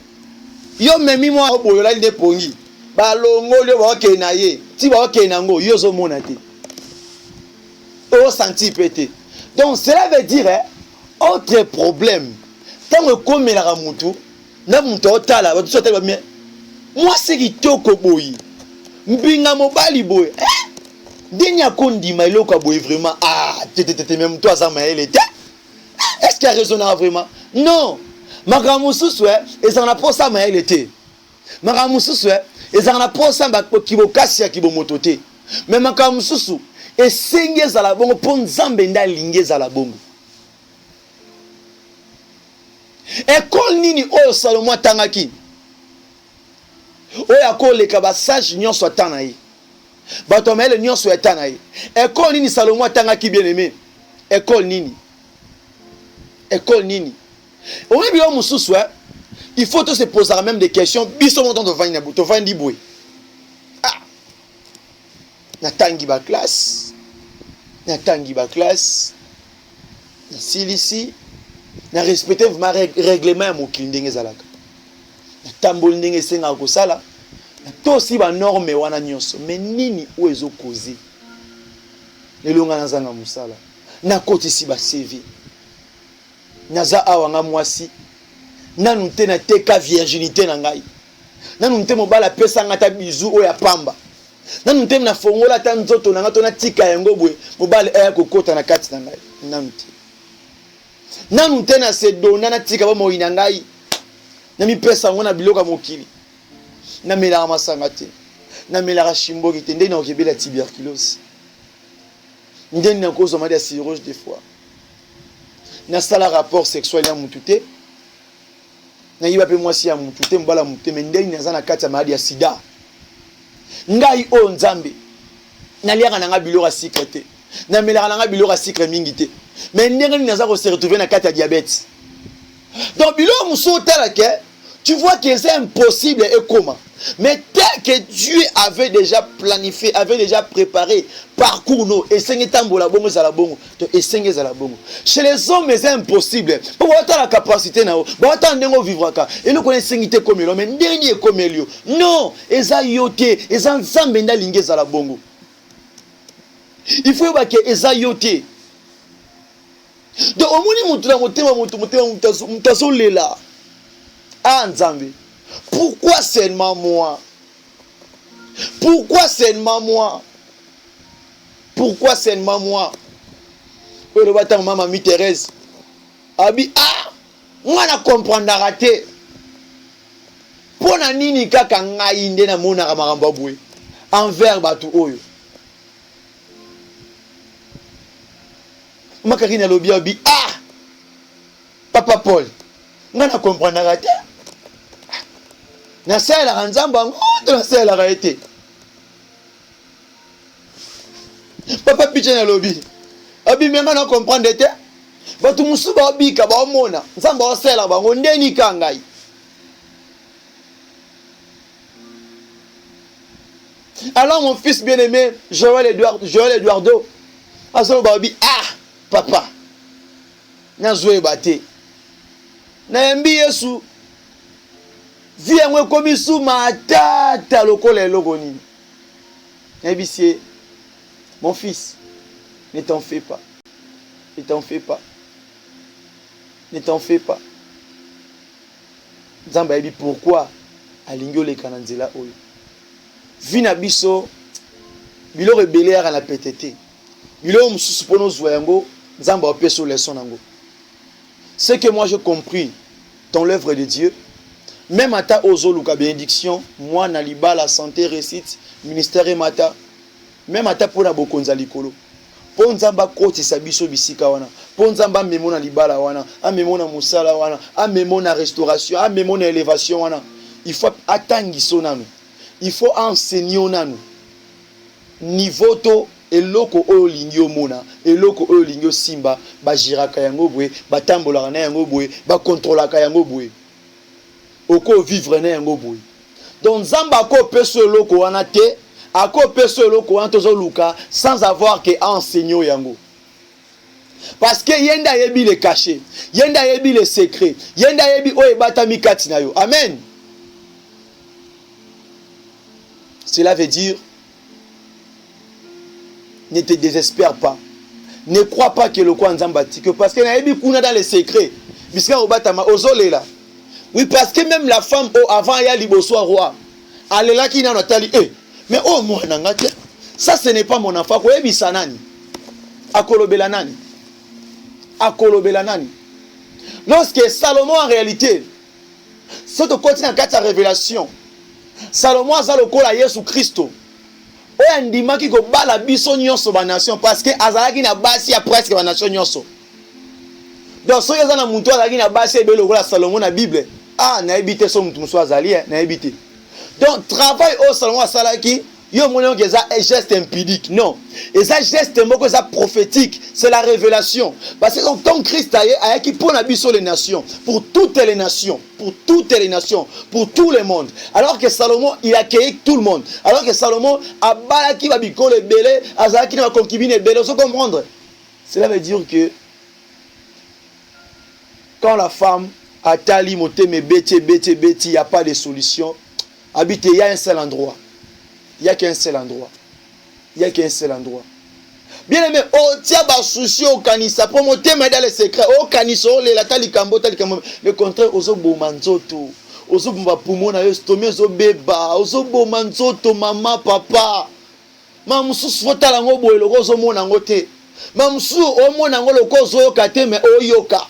yo memi moi oboyola ndi pongi ba longo le ba ke na ye ti ba ke na ngo yo zo mona te o senti pété. Donc cela veut dire autre problème tant que comme la mutu na mutu otala ba tsote ba mais moi c'est kitoko boyi mbinga mobali boy denya kondima iloko boy vraiment ah tete même toi ça maël était est-ce qu'il y a raisonnable vraiment non makamususu et ça n'a pas ça maël était makamususu et ça n'a pas ça ba kibokasi ya kibomotote mais makamususu et senge za la bongo pon nzambe nda linge za la bongo école nini oyo Salomo tangaki oyo akoleka ba sage nyonso atana yi bato maele nyonso atana yi école nini Salomo tangaki bien aimé école nini oyebi yo mususu il faut te se poser même des questions biso montant de vani na buto vandi boy ah na tangi ba classe na silisi na respecter vraiment règlement ya mokili ndenge ezalaka na tamboli ndenge esengaka kosala na to si ba norme wana nyonso mais nini oyo ezokoze lelonga nazanga mosala na kotisi ba CV naza awa nga mwasi nanu te na teka virginité na ngai nanu te mobala pesa ngata bizu oya pamba nanu te na fongola ta nzoto na ngato na tika yango bwe mobala aya kokota na kati na ngai nanu te na se dona na tika ba moyina ngai na mi pesa ngona biloka mokili na mela masanga te na mela shimboki te ndeni na okebela tuberculose ndeni na kozo mali ya cirrhose des fois na sala rapport sexuel ya mutu te na yiba pe mwasi ya mutu te mbala mutu te ndeni na zana kati ya maladi ya sida ngai o nzambe na liaka na nga biloko secret te na melaka na nga biloko secret mingi te mais ndenge ni naza ko se retrouver na kati ya diabète. Donc biloko muso tala ke tu vois que c'est impossible et comment. Mais tel que Dieu avait déjà planifié, avait déjà préparé parcours nous et la bongo za la bongo, et za la bongo. Chez les hommes c'est impossible. Pour avoir la capacité na, pour avoir ndengo vivre ka. Et nous connaissons sengité comme l'homme, mais ndeni comme lui. Non, eza yoté, eza nzambe nda linge za la bongo. Il faut que eza yoté. Donc au moins mutu na motema mutazo lela. Ah nzambe. Pourquoi seulement moi? Pourquoi seulement moi? Pourquoi seulement moi? Oui, le bâtard maman mi Thérèse. Abi ah, moi na comprendre raté. Pona nini kaka ngai nde na mona makambo bwe. Envers batu oyo. Makarina lobi abi ah. Papa Paul. Moi na comprendre raté. Na sala kanzamba ngoto na sala raité. Papa piche na lobi. Abi menga na comprendre te. Batu musuba obika ba omona. Nzamba osela bango ndeni kangai. Alors mon fils bien-aimé, Joël Eduardo, Azolo Babi, ah, papa, Nazoué Bate, Naembi Yesu, viens moi comme sous ma tata lokola logoni. Nabisie, mon fils, ne t'en fais pas, ne t'en fais pas, ne t'en fais pas. Nzamba yebi pourquoi alingo le kananzela oyo. Vina biso bilo rebelle à la PTT. Bilo mususu pono zwango nzamba opeso leçon nango. Ce que moi j'ai compris dans l'œuvre de Dieu, même ata ozo luka bénédiction, moi na liba la santé récite, ministère et mata, même ata pona bokonza likolo. Po nzamba koti sabiso bisika wana. Po nzamba memo na libala wana, a memo na musala wana, a memo na restauration, a memo na élévation wana. Il faut atangiso nanu. Il faut enseigner nanu. Niveau to eloko oyo lingio mona, eloko oyo lingio simba, ba jiraka yango bwe, ba tambolaka na yango bwe, ba contrôlaka yango bwe. Oko vivre na yango bwe. Donc nzamba ko peso eloko wana te, ako peso eloko wana tozo luka sans avoir que enseigner yango. Parce que yenda yebi le caché, yenda yebi le secret, yenda yebi oye batami kati na yo. Amen. Cela veut dire, ne te désespère pas. Ne crois pas que le quoi nzamba tike. Parce que nayebi kuna dans les secrets. Biska obatama ozole là. Oui, parce que même la femme avant ya liboso roi, elle est là qui n'a natali. Mais oh moi nangate, ça ce n'est pas mon enfant. Ko yebi sanani. Akolobela nani. Akolobela nani. Lorsque Salomon en réalité, ce que continue en quatre révélation, Salomon a lokola Yesu Christo. Oya ndima ki ko bala biso nyonso ba nation parce que azalaki na basi ya presque ba nation nyonso. Donc so yeza na muntu azalaki na basi ebe lokola Salomon na Bible. Ah na ebité so muntu muso azali na ebité. Donc travail au Salomon asalaki yo mono que ça est geste impudique. Non. Et ça geste moko ça prophétique, c'est la révélation. Parce que quand Christ a qui pour la biso les nations, pour toutes les nations, pour toutes les nations, pour tout le monde. Alors que Salomon il a accueilli tout le monde. Alors que Salomon a balaki ba biko le belé, azaki na concubine belé, vous comprendre. Cela veut dire que quand la femme a tali moté mais beti, il n'y a pas de solution. Habiter, il y a un seul endroit. Il n'y a qu'un seul endroit. Il n'y a qu'un seul endroit. Bien aimé, oh, tiens, bah, souci au canissa, pour monter dans les secrets, oh, canissa, oh, les latali kambo, le contraire, ozo bomanzoto, ozo bomba poumon, ozo ozo beba, ozo bomanzoto, maman, papa. Mamsou, fota lango boye, le ozo monangote. Mamsou, o monango, le kozo yokate, mais o yoka.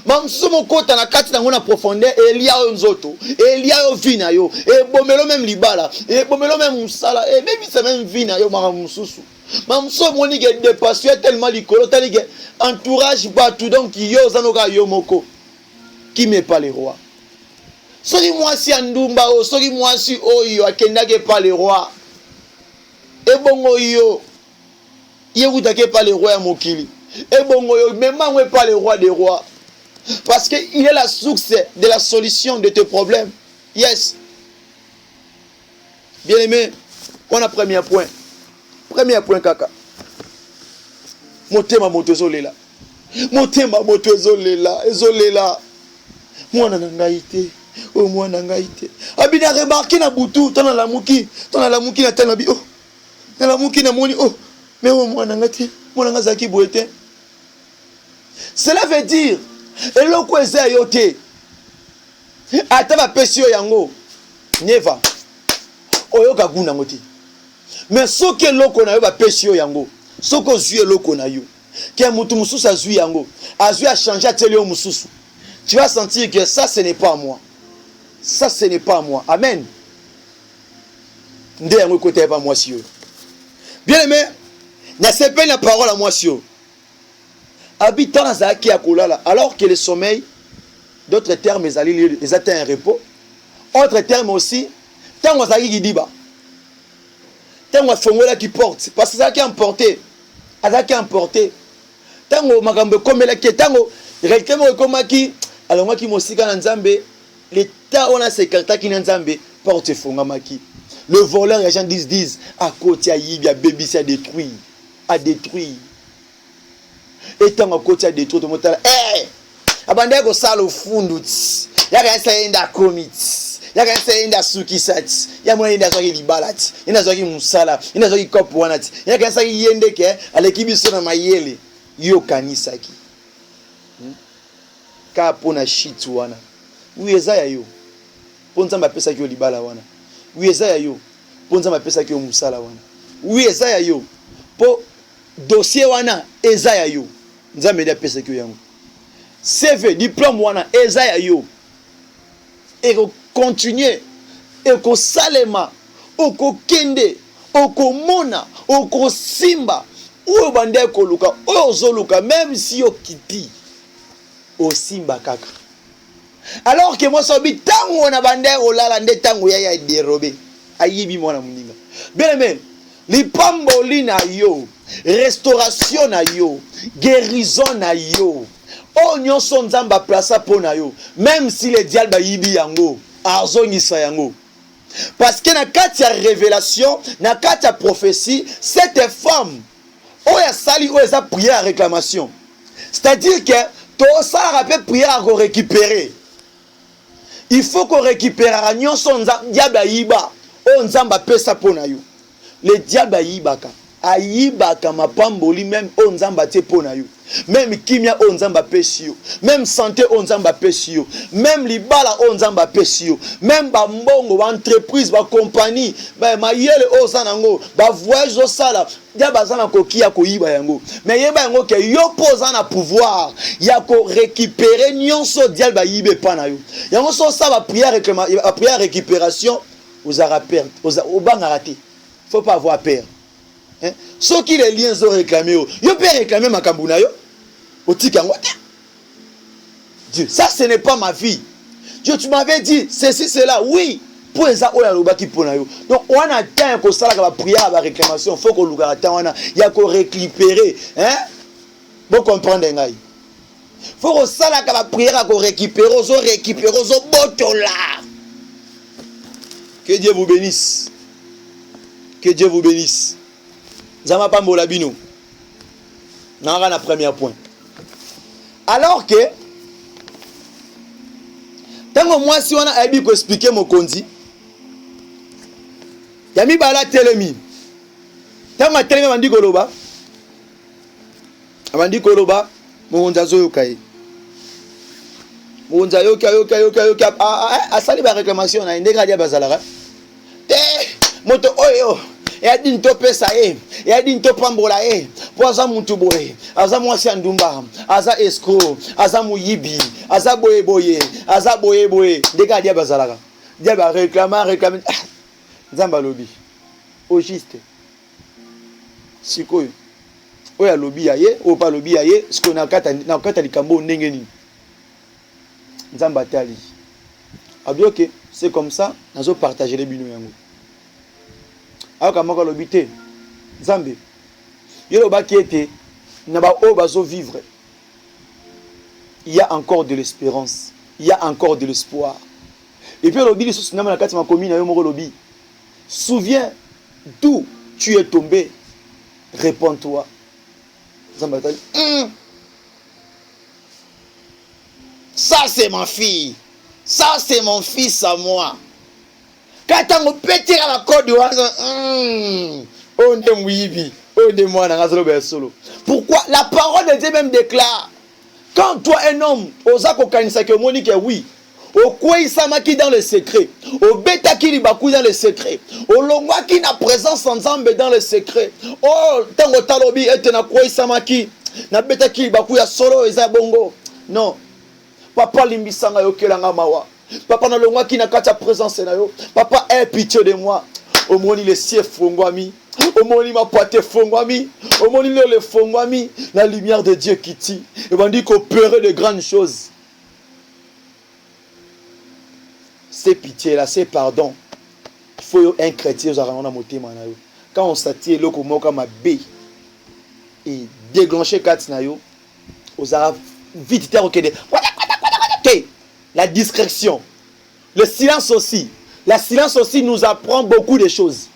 Mamsou mokota na kati nango na profondeur elia yo nzoto elia yo vina yo e bomelo même libala e bomelo même musala e même ça même vina yo mara mususu mamsou moni ke dépassé tellement likolo tali ke entourage pas tout donc yo zanoka yo moko qui met pas les rois soki mwasi andumba o soki mwasi oyo akendake pas les rois e bongo yo yekutake pas les rois ya mokili e bongo yo même moi pas les rois des rois. Parce qu'il est la source de la solution de tes problèmes. Yes. Bien aimé, on a premier point. Premier point, kaka. Motema motozole là. Motema motozole là. Ezole là. Moi nangaïté. Oh moi nangaïté. Abina remarqué na butu. Tona la muki. Tona la muki na tena bi. Oh. Na la muki na moni. Oh. Mais oh moi nangaïté. Moi nangazaki boete. Cela veut dire. Et l'autre est yoté. Ataba pesio yango. Never. Oyoka guna ngoti. Mais ce que l'autre na yo ba pesio yango. Ce que zui l'autre na yo. Qui mutu mususu azui yango. Azui a changé atelier mususu. Tu vas sentir que ça ce n'est pas moi. Ça ce n'est pas moi. Amen. Ndé yango côté pas moi si yo. Bien aimé, n'a c'est pas la parole à moi si yo. Habitant dans Zaki Akulala, alors que le sommeil, d'autres termes, ils atteignent un repos. Autre terme aussi, tant que Zaki Gidiba, tant que Fongola qui porte, parce que Zaki emporté, Zaki emporté, tant que Magambe comme la qui, tant que Rekemo comme qui, alors moi qui m'osika Nzambe, l'état on a secrétaire qui Nzambe porte Fongamaki. Le voleur, les gens disent, à côté, il y a baby, c'est à détruire. À détruire. Et tant à côté, à détruire, tout le monde est là, hé! Abandé ko sala au fundo. Ya kan sa inda komit. Ya kan sa inda suki sat. Ya mo inda so ki libalat. Inda so ki musala, inda so ki kop wanat. Ya kan sa yende ke alekibi so na mayele. Yo kanisa ki. Ka pona shit wana. Uyeza ya yo. Ponza mapesa ki yo libala wana. Uyeza ya yo. Ponza mapesa ki yo musala wana. Uyeza ya yo. Po dossier wana eza ya yo. Nzambe da pesa ki yo yango. CV, diplôme wana eza ya yo. Et ko continuer et ko salema, oko kende, oko mona, oko simba, ou bande ko luka, ou zoluka même si yo kiti o simba kaka. Alors que moi sobi tango na bande o lala nde tango ya dérobé. Ayibi mwana muninga. Bien aimé, li pamboli na yo, restauration na yo, guérison na yo. Oh nyonso nzamba plaça pona yo, même si le diable ba yibi yango, azongisa yango. Parce que na kati ya révélation, na kati ya prophétie, cette femme, oh ya sali oh esa prière à réclamation. C'est-à-dire que to sala rappel prière à récupérer. Il faut qu'on récupère nyonso diable yiba, oh nzamba pesa pona yo. Le diable yibaka, ayibaka mapamboli même oh nzamba te pona yo. Même kimia onzamba pesio, même santé onzamba pesio, même libala onzamba pesio, même ba mbongo ba entreprise ba compagnie ba mayele ozanango ba voyage osala dia bazana kokia koyiba yango mais yeba yango ke yo posa na pouvoir ya ko récupérer nyonso dial ba yibe pana yo yango so ça ba prière récupération aux arapères aux banga raté faut pas avoir peur. Hein? Ceux qui les liens ont réclamé, yo peut réclamer ma kambuna yo. Dieu, ça ce n'est pas ma vie. Dieu, tu m'avais dit ceci, cela, oui. Pour ça, on a le qui pour nous. Donc on a tant que ça la prière, la réclamation, faut que le gars on a, il y a qu'on récupérer, hein? Vous comprenez ngai? Faut que ça la prière qu'on récupère, aux botola. Que Dieu vous bénisse. Que Dieu vous bénisse. Zama pambola bino. Nanga na premier point. Alors que tant moi si on a aimé ko expliquer mon kondi. Yami bala telemi. Tant ma telemi bandi koloba. Bandi koloba mo nzazo yokai. Mo nzayo yokai asali ba réclamation na ndeka dia bazalaka. Moto oyo ya din to pesa ya din to pambola poza muntu boye aza mwasi andumba aza escroc aza muyibi aza boye aza boye ndeka dia bazalaka dia ba réclamer nzamba lobi au juste sikoyo oya lobi yaye o pa lobi yaye siko na kata likambo ndenge ni nzamba tali abioke c'est comme ça nazo partager les bino yango. Alors comment l'obité Zambé il vivre, il y a encore de l'espérance, il y a encore de l'espoir. Et puis l'obité souviens d'où tu es tombé, réponds-toi. Ça c'est ma fille, ça c'est mon fils à moi. Quand on pété à la corde, on est mouibi, on est moi dans solo. Pourquoi la parole de Dieu même déclare quand toi un homme, osako kanisa que Monique oui, au quoi il s'amaki dans le secret, au bêta qui libakou dans le secret, au longwa qui n'a présence ensemble dans le secret. Oh, tango talobi et na quoi il s'amaki, na bêta qui libakou ya solo eza bongo. Non, papa limbisanga yokelanga mawa. Papa na longwa qui n'a qu'à ta présence na yo. Papa aie pitié de moi. Au moni le ciel fongwami. Au moni ma pote fongwami. Au moni le fongwami. La lumière de Dieu qui tue. Et on dit qu'on peut de grandes choses. C'est pitié là, c'est pardon. Il faut un chrétien quand on s'attire le comme ma bé et déclencher quatre na yo. Aux arabes vite la discrétion, le silence aussi. La silence aussi nous apprend beaucoup de choses.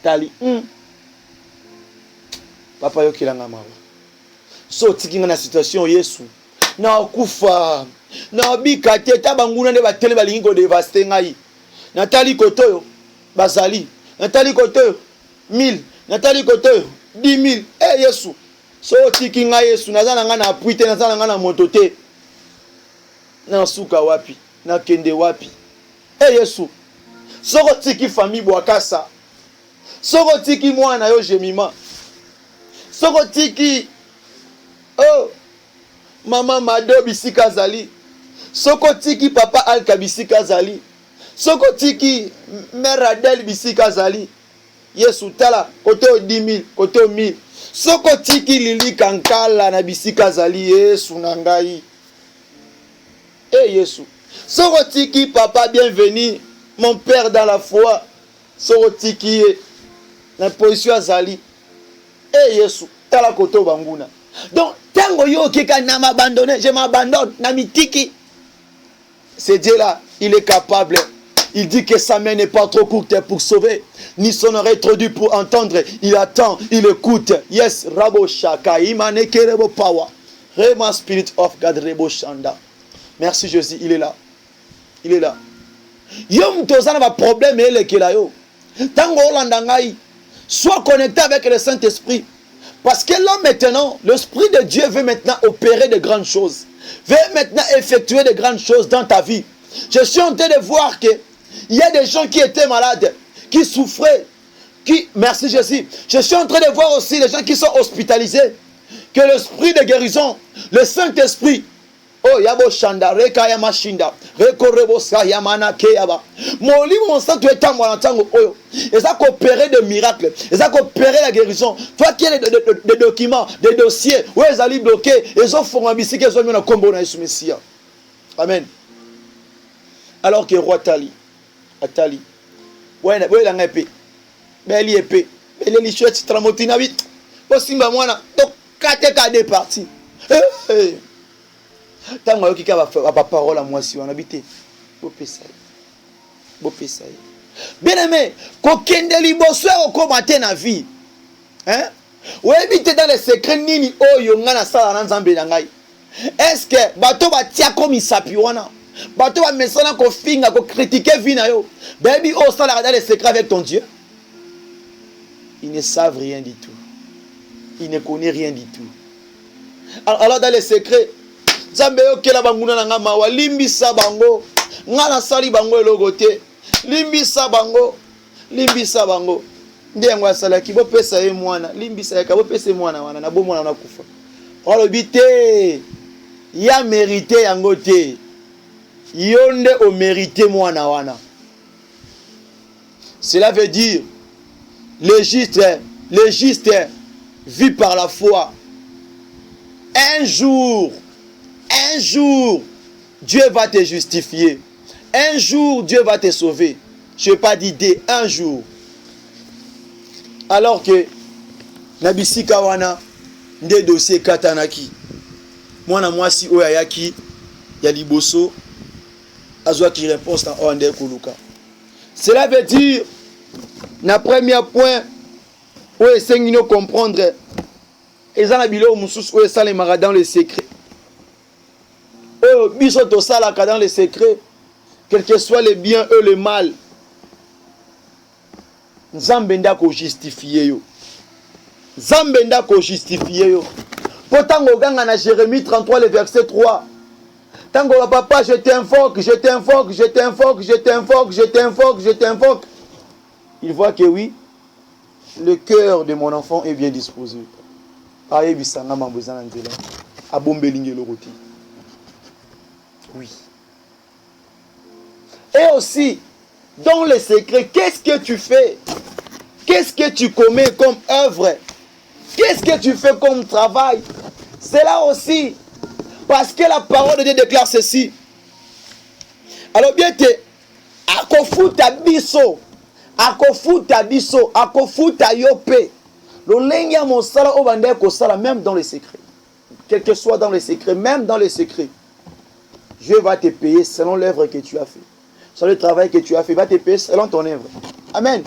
Tali. Papa yokelanga mawa. So tikinga na situation Yesu. Na okufa. Na bikate tabanguna ne batele balingi ko devaster ngai. Natali kotoyo bazali. Natali kotoyo 1000. Natali kotoyo 10 000. Yesu. So tikinga Yesu nazana nga na puite nazana nga na motote. Na suka wapi? Na kende wapi? Yesu. Soko tiki famille Bwakasa. Soko tiki mwana yo jemima. Soko tiki mama Mado bisika zali. Soko tiki papa Alka bisika zali. Soko tiki mère Adèle bisika zali. Yesu tala kote 10 000, kote 1000. Soko tiki Lili Kankala na bisika zali. Yesu nangai. Yesu. Soko tiki papa bienvenue, mon père dans la foi. Soko tiki na position azali. Yesu tala kote banguna. Donc tango yo keka na m'abandonner, je m'abandonne na mitiki. C'est Dieu là, il est capable. Il dit que sa main n'est pas trop courte pour sauver, ni son oreille trop dure pour entendre. Il attend, il écoute. Yes, Rabo Shaka, Imane Kerebo Power. Rema Spirit of God, Rebo Shanda. Merci Jésus, il est là. Il est là. Yom tozana va problème et le kelayo. Tango landangai, sois connecté avec le Saint-Esprit. Parce que là maintenant, l'Esprit de Dieu veut maintenant opérer de grandes choses. Veut maintenant effectuer de grandes choses dans ta vie. Je suis en train de voir que il y a des gens qui étaient malades, qui souffraient, qui... Merci Jésus. Je suis en train de voir aussi des gens qui sont hospitalisés. Que l'Esprit de guérison, le Saint-Esprit, oh yabo shanda reka ya mashinda reko rebo sa ya manake yaba moli mon sang tu es tango na tango oyo eza coopérer de miracles eza coopérer la guérison toi qui as des documents des dossiers où ezali bloqués ezo fonga bisike ezo na kombo na Yesu Messia. Amen. Alors que roi Tali atali ouais la ngepé beli épée beli li chouette tramotina vite osimba mwana to kate ka de parti tango yoki ka ba parole à moi si on habite bopesa bien aimé ko kende liboso ko komate na vie hein ou habite dans les secrets nini oyo nga na sala na nzambe na ngai. Est-ce que bato batia comme isapi wana bato ba mesana ko finga ko critiquer vie na yo baby oh sala dans les secrets avec ton Dieu? Ils ne savent rien du tout, ils ne connaissent rien du tout. Alors dans les secrets Zambe yo kela banguna na ngama wa limbisa bango ngana sali bango elogote limbisa bango ndengo asala ki bo pesa ye mwana limbisa ya ka bo pesa mwana wana na bo mwana na kufa olo bité ya mérité yango te yonde o mérité mwana wana. Cela veut dire le juste vit par la foi. Un jour, Dieu va te justifier. Un jour, Dieu va te sauver. Je n'ai pas d'idée. Un jour. Alors que, Nabisi Kawana, des dossiers Katanaki, moi, si Oyayaki, Yaliboso, Azwa qui répond à Oande Kuluka. Cela veut dire, na premier point, où est-ce qu'il faut comprendre, et ça, où est-ce que dans les secrets. Bisoto salaka dans les secrets, quel que soit le bien et le mal, Zambenda ko justifier yo. Zambenda ko justifier yo. Potango ganga na Jérémie 33 le verset 3. Tango papa je t'invoque. Il voit que oui, le cœur de mon enfant est bien disposé. Aye bisanga mambozana nzela. Abombelinge le roti. Oui. Et aussi, dans les secrets, qu'est-ce que tu fais? Qu'est-ce que tu commets comme œuvre? Qu'est-ce que tu fais comme travail? C'est là aussi. Parce que la parole de Dieu déclare ceci. Alors bien te, akofuta biso, akofuta yope. L'olengia monsala obande kosala même dans les secrets. Quel que soit dans les secrets, même dans les secrets. Dieu va te payer selon l'œuvre que tu as fait. sur le travail que tu as fait, va te payer selon ton œuvre. Amen.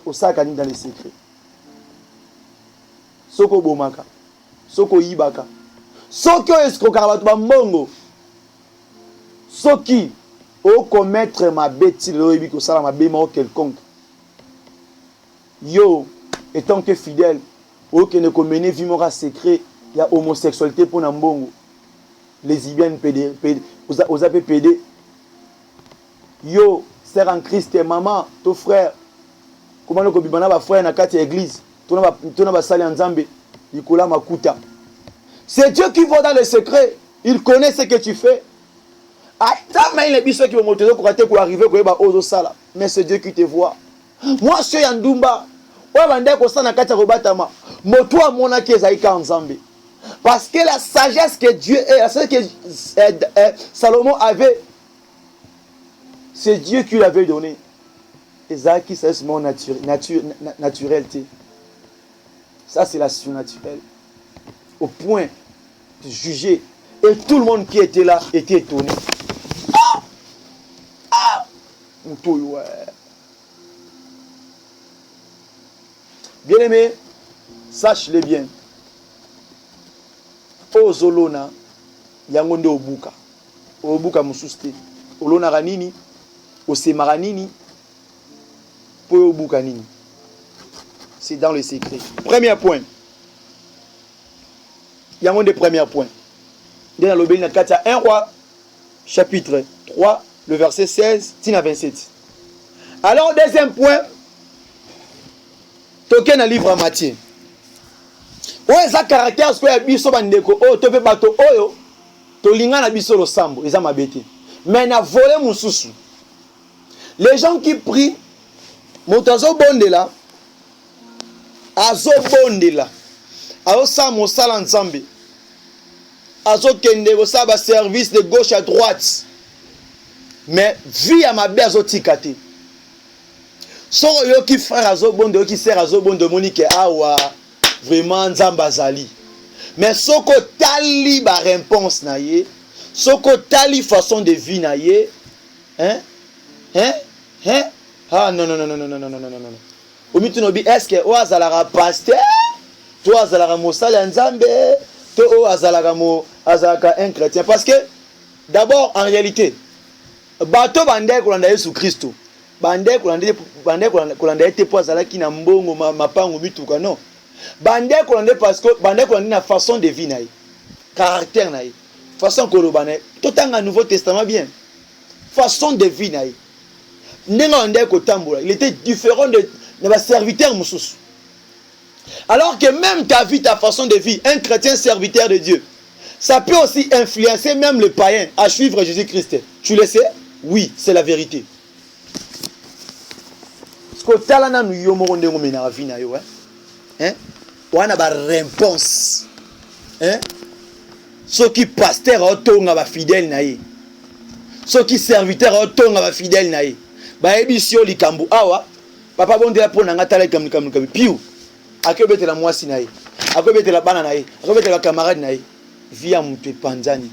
Au sac dans les secrets. Soko bomaka. Soko yibaka. Soko escroquera ba mbongo. Soki au commettre ma bêtise, le ko sala ma béma quelconque. Yo, étant que fidèle, au que ne commener vimora secret, il y a homosexualité pour Nambongo. Lesbiennes, PD, aux APPD. Yo, sœur en Christ, maman, ton frère. Comment le kobibana ba frère na kati église. Tona ba sali en Zambé. Nicolas Makuta. C'est Dieu qui va dans le secret. Il connaît ce que tu fais. Attends, mais il y a des gens qui vont monter pour arriver au sala. Mais c'est Dieu qui te voit. Moi, je suis Yandumba. Parce que la sagesse que Dieu est, la sagesse que Salomon avait, c'est Dieu qui l'avait donné. Et ça, qui c'est mon naturel. Ça, c'est la surnaturelle. Au point de juger. Et tout le monde qui était là était étonné. Bien aimé, sache-le bien. Ozolona, yangonde obuka. Obuka mususte. Olona ranini, osemara nini, po obuka nini. C'est dans le secret. Premier point. Yangonde premier point. Dans le Bénin 4, 1 roi, chapitre 3, le verset 16, tina 27. Alors, deuxième point, token a livre à Matthieu. Ouais, ça caractère ce que y a biso bandeko. Oh, to pe bato oyo. To linga na biso lo sambo, ils ont mabete. Mais na volé mususu. Les gens qui prient, motazo bonde là, azo bonde là. Azo sa mo sala nzambe. Azo kende ko sa ba service de gauche à droite. Mais vie à ma belle azo tikate. So yo qui frère azo bonde, yo qui sert azo bonde monique awa. Vraiment Nzambazali. Mais soko tali ba réponse na ye, soko tali façon de vie na ye, hein? Ah non. Omitu no bi est-ce que o azalaka pasteur, toi azalaka mosala nzambe, to o azalaka un chrétien parce que d'abord en réalité bato bande kolanda Yesu Kristo. Bande kolanda ete po azalaki na mbongo mapango mituka non. Bande kolande parce que bande kolande na façon de vie naï, caractère naï, façon kolobane, tout en Nouveau Testament bien, façon de vie naï. N'engande kotambola, il était différent de la serviteur moussous. Alors que même ta vie, ta façon de vie, un chrétien serviteur de Dieu, ça peut aussi influencer même le païen à suivre Jésus-Christ. Tu le sais? Oui, c'est la vérité. Ce que talana nous yomo ndenge mena vie naï, ouais. Hein? On a ba réponse. Hein? Ceux qui pasteur autonga ba fidèle naï. Ceux qui serviteur autonga ba fidèle naï. Ba ebisio likambu awa. Papa bonde la pona ngata comme piou. Akobete la mwasi naï. Akobete la bana naï. Akobete la camarade naï. Via mutu panzani.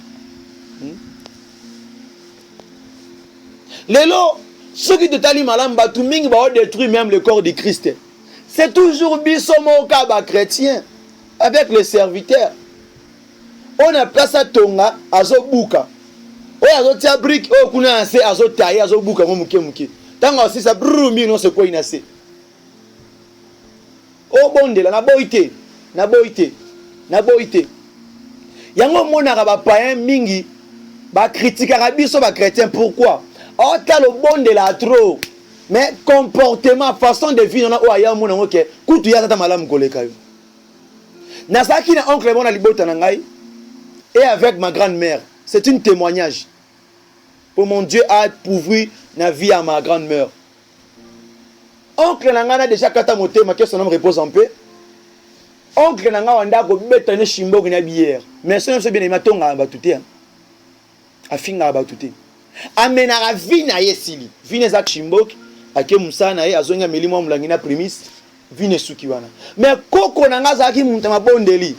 Lelo ceux qui te tali malamba tout mingi ba détruire même le corps de Christ. C'est toujours bisomo kaba chrétien avec les serviteurs. On a place à tonga azo buka. O azo tia brique o kuna ase azo tailler azo buka mo muke. Tanga aussi ça brumi non c'est quoi inase. O bonde la na boité. Yango mona ka ba païen mingi ba critiquer biso ba chrétien pourquoi? O ta le bonde la trop. Mais comportement, façon de vie, on a oya mon ok. Kutu ya tata malam koleka yo. Nasaki na oncle mon alibota nangai et avec ma grand-mère. C'est un témoignage. Pour mon Dieu a pourvu na vie à ma grand-mère. Oncle nanga na déjà kata motema que son homme repose en paix. Oncle nanga wanda ko betane shimbo na bière. Mais ce n'est bien matonga ba tuté. Afinga ba tuté. Amena la vie na yesili. Vie za shimbo. Ake musana ye azonga milimo mulangina premise vine suki wana mais koko nanga zaki mutama bondeli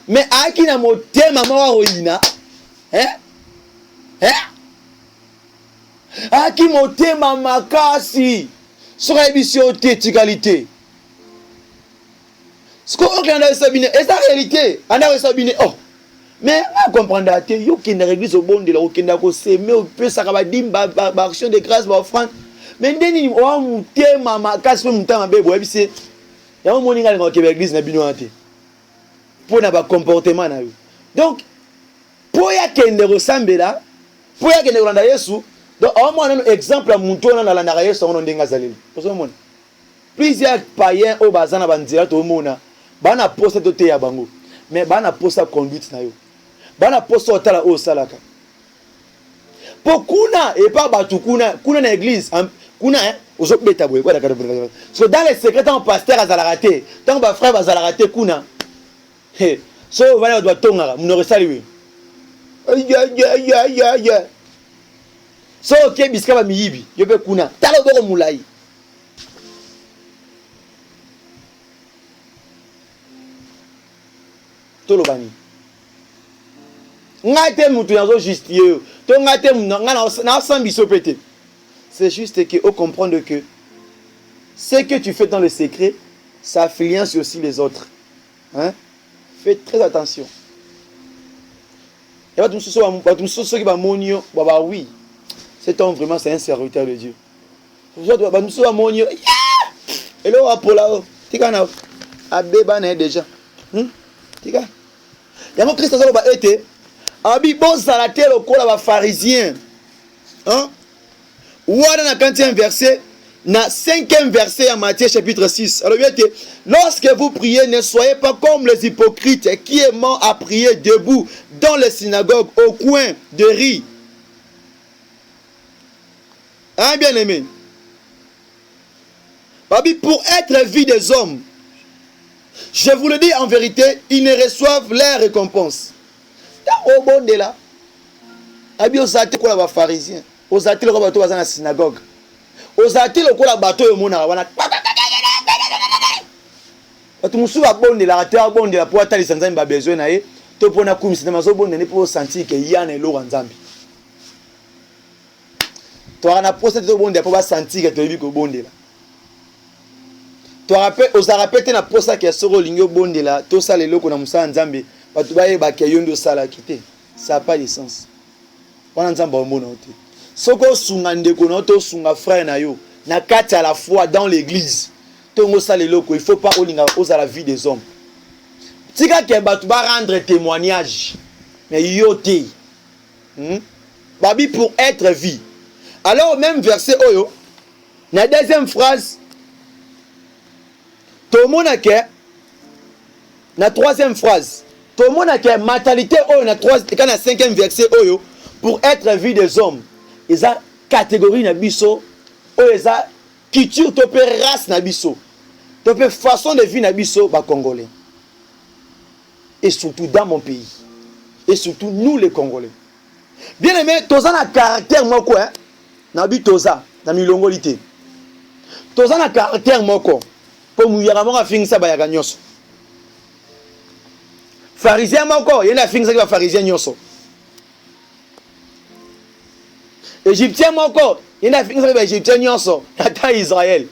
mais aki na motema mawa roina Aki motema makasi. Sera émission qualité. Ce qu'on a dans sabine, est la réalité. On a sabine. Oh. Mais on comprend que yo qui na église au bon de la qui na ko semer au peu ça va dire action de grâce ba offrande. Mais ndeni o motema makasi motema bebo ebise. Ya mo moninga ngo ke église na bino ante. Pour na ba comportement na yo. Donc pour ya kende resembler pour ya kende rolanda Yesu. Donc, on a un exemple à Mouton dans la Naraïs, on a un Zalil. Plusieurs païens au Bazana Bandia, tout le monde, bana poste de Théa Bango, mais bana poste conduite na yo. Bana poste au au Salaka. Pour Kuna et pas Batukuna, Kuna na église, Kuna, aux autres bétaboués, quoi, d'accord. So dans les secrets, tant pasteur à Zalarate, tant que frère à Zalarate, Kuna, so voilà, doit tonga, vous n'aurez salué. So ok biska ba miyibi yobe kuna talo boko mulai tolo bani ngate mutu yazo justier to ngate na sambiso pété. C'est juste que on comprendre que ce que tu fais dans le secret ça influence aussi les autres, hein. Fais très attention. Et tu me qui va monio baba oui. Cet homme vraiment c'est un serviteur de Dieu. Et là pour là, tika na abeba na déjà. Tika. Ya mo Christ azalo ba été abi bon salate lokola ba pharisien. Hein? Ou dans la 40e verset, na 5e verset en Matthieu chapitre 6. Alors bien lorsque vous priez, ne soyez pas comme les hypocrites qui aiment à prier debout dans les synagogues au coin de rue. Hein, bien aimé. Babi, pour être vu des hommes, je vous le dis en vérité, ils ne reçoivent leur récompense. Au bon de là, Abi osate ko la ba pharisien, osate le ko bato bazana synagogue. Osate le ko la bato yo mona wana. Bato musu ba bonde la rate ba bonde la po atali sanzambe ba besoin na ye, to pona kumisina mazo bonde ne po sentir que yana elo nzambe. Tu as un procès de bonde pour sentir que tu es venu au bonde là. Tu as rappelé na procès que sur le ligne bonde là, tout ça les locaux na musa nzambe, ba tu ba yeba ke yondo sala kité. Ça n'a pas de sens. On nzamba o mona ote. Soko sunga ndeko na to sunga frère na yo, na kati à la foi dans l'église. Tongo ça les locaux, il faut pas olinga osa la vie des hommes. Tika ke ba tu ba rendre témoignage. Mais yoté. Babi pour être vie. Alors, même verset Oyo, la deuxième phrase, tout le monde a la troisième phrase, tout le monde a mentalité Oyo, quand la 5e verset Oyo, pour être vu des hommes, ils ont catégorie Nabiso, ils ont culture, race Nabiso, façon de vie Nabiso, bah Congolais. Et surtout dans mon pays. Et surtout nous les Congolais. Bien aimé, tous ont un caractère, moi quoi, nabi toza na milongolité toza na caractère moko po muyaka moko afingisa bayaka nyonso pharisien moko yena afingisa ba pharisien nyonso égyptien moko yena afingisa ba égyptien nyonso ata Israël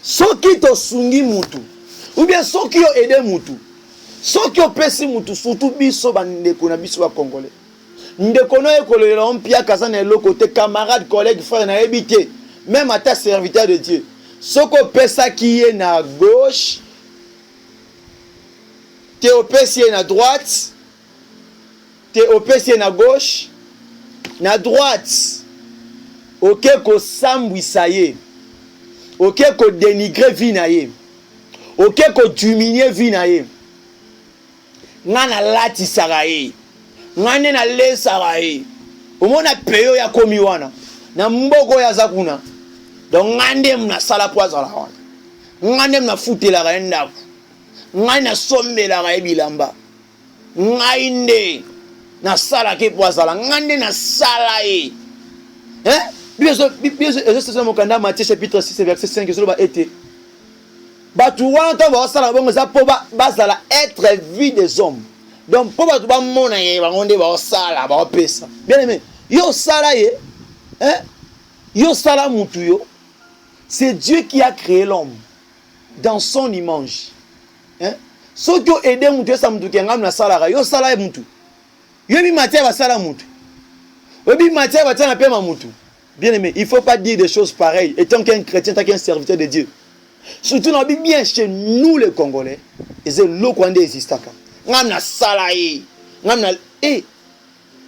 soki to sungi mutu ou bien soki yo aider mutu soki yo pesi mutu surtout biso bandeko na biso ba Congolais. Ndekono ekolelo mpia kazana le côté camarade collègue frère na ebité même à ta serviteur de Dieu soko pesa qui est na gauche te opesi na droite te opesi na gauche na droite OK ko sambwisa ye OK ko dénigrer vie na ye OK ko diminuer vie na ye ngana lati saraye ngane na lesara ye omona peyo ya komi wana na mboko ya zakuna donc ngande mna sala poazala wana ngande mna futela ka ndako ngane na sombela ka bilamba ngainde na sala ke poazala ngande na sala ye bien sûr mokanda Matthieu chapitre 6 verset 5 solo ba été batu wana to ba sala bongo za po bazala être vie des hommes Donc pour bato ba mona ye ba ngonde ba sala ba pesa. Bien aimé, yo sala ye, hein? Yo sala mutu yo. C'est Dieu qui a créé l'homme dans son image. Hein? So que aider mutu sa mutu ki ngam na sala yo sala mutu. Yo bi matia ba sala mutu. Yo bi matia ba tana pe ma mutu. Bien aimé, il ne faut pas dire des choses pareilles. Étant qu'un chrétien, tant qu'un serviteur de Dieu. Surtout dans la Bible, bien chez nous les Congolais, et c'est l'eau qu'on existe. Nous avons salaire. Nous avons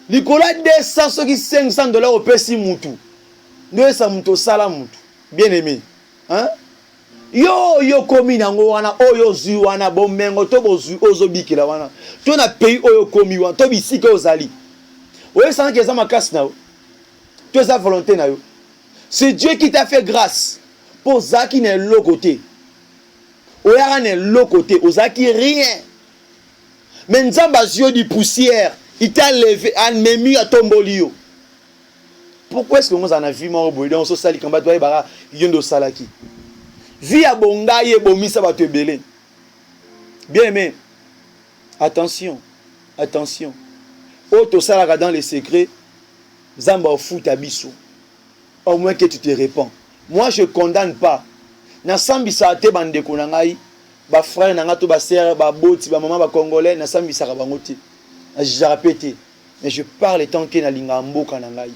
Nicolas 200 ceux qui $500 au PC Moutou. Nous avons salaire Moutou. Bien aimé. Hein? Yo komi nango wana oyo zu wana bomengo to bozu ozobikila wana. To na pays oyo komi wana to bisika ozali. Oyo sana ke za makasi na. Tu as sa volonté. C'est Dieu qui t'a fait grâce. Pour ça qui n'est l'autre côté. Oya n'est l'autre côté. Oza qui rien. Mais nous avons besoin de poussière. Il t'a levé. Il m'a mis à tombolio. Pourquoi est-ce que nous avons vu mon boy dans ce sali quand tu as yondo salaki. Vie à bonga ye bomi ça va te belé. Bien aimé. Attention. Attention. Auto salaka dans les secrets. Zamba fout à bissou. Au moins que tu te répands. Moi je condamne pas. Na sambi sa te bande konangai, ba frère na ngato ba sœur ba boti ba maman ba congolais na sambi sa ba ngoti. Je répète. Mais je parle tant que na linga mboka na ngai.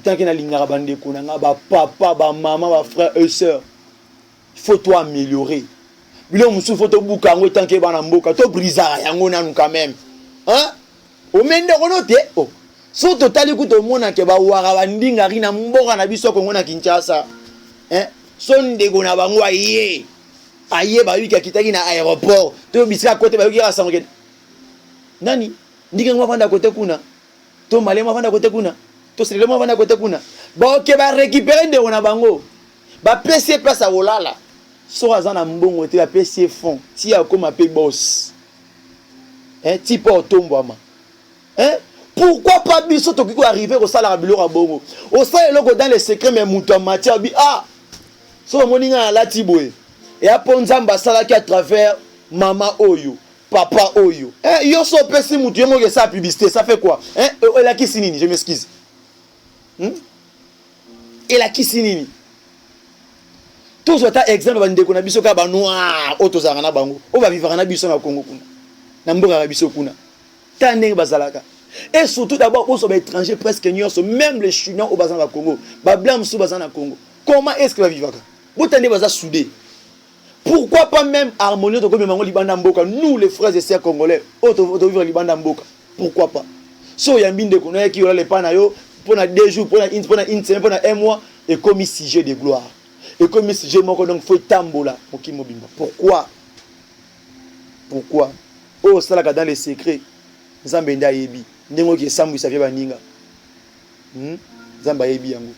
Tant que na linga bande konanga ba papa ba maman ba frère et sœurs. Il faut toi améliorer. Bilo musu faut to buka ngo tant que ba na mboka to brisara yango nanu quand même. Hein? O mende konote oh. So totali kuto mona ke ba wara bandinga rina mboka na biso Kongo na Kinshasa. Hein? So ndego na bango aye. Aye ba yuki akitaki na aéroport. To bisika kote ba yuki rasango. Nani? Ndinga ngwa vanda kote kuna. To malema vanda kote kuna. To selema vanda kote kuna. Ba oke ba récupérer ndego na bango. Ba PC place a olala. So azana mbongo te ba PC fond. Ti akoma pe boss. Hein? Ti po tombwama. Hein? Pourquoi pas biso to kiko arriver au salaire biloko à bongo au salaire loko dans les secrets mais muto matière bi ah so moninga la tiboé et après nzamba sala qui à travers maman oyo papa oyo yo so pesi muto yemo que ça publicité ça fait quoi hein elle a qui sinini je m'excuse elle a qui sinini tous autant exemple bande ko na biso ka ba noir auto zanga na bango o ba vivre na biso na Congo kuna na mboka na biso kuna tande bazalaka. Et surtout d'abord, pour les étrangers presque même les Chinois au Bazan du Congo, Bablam sous Bazan du Congo. Comment est-ce que va vivre? Vous tenez Bazan soudé. Pourquoi pas même harmonieux de comme Liban Mboka, nous les frères et sœurs congolais, autres vivre Liban Mboka? Pourquoi pas? So Yambin de Konoye qui aura les panayo pendant 2 jours, pendant une semaine, pendant 1 mois, et comme sujet de gloire. Et comme sujet moko donc faut tambola pour qui mobimba. Pourquoi? Pourquoi? Oh, ça là dans les secrets. Zambenda yebi. Ndengo ki sambu sa vya baninga. Zamba yebi yango.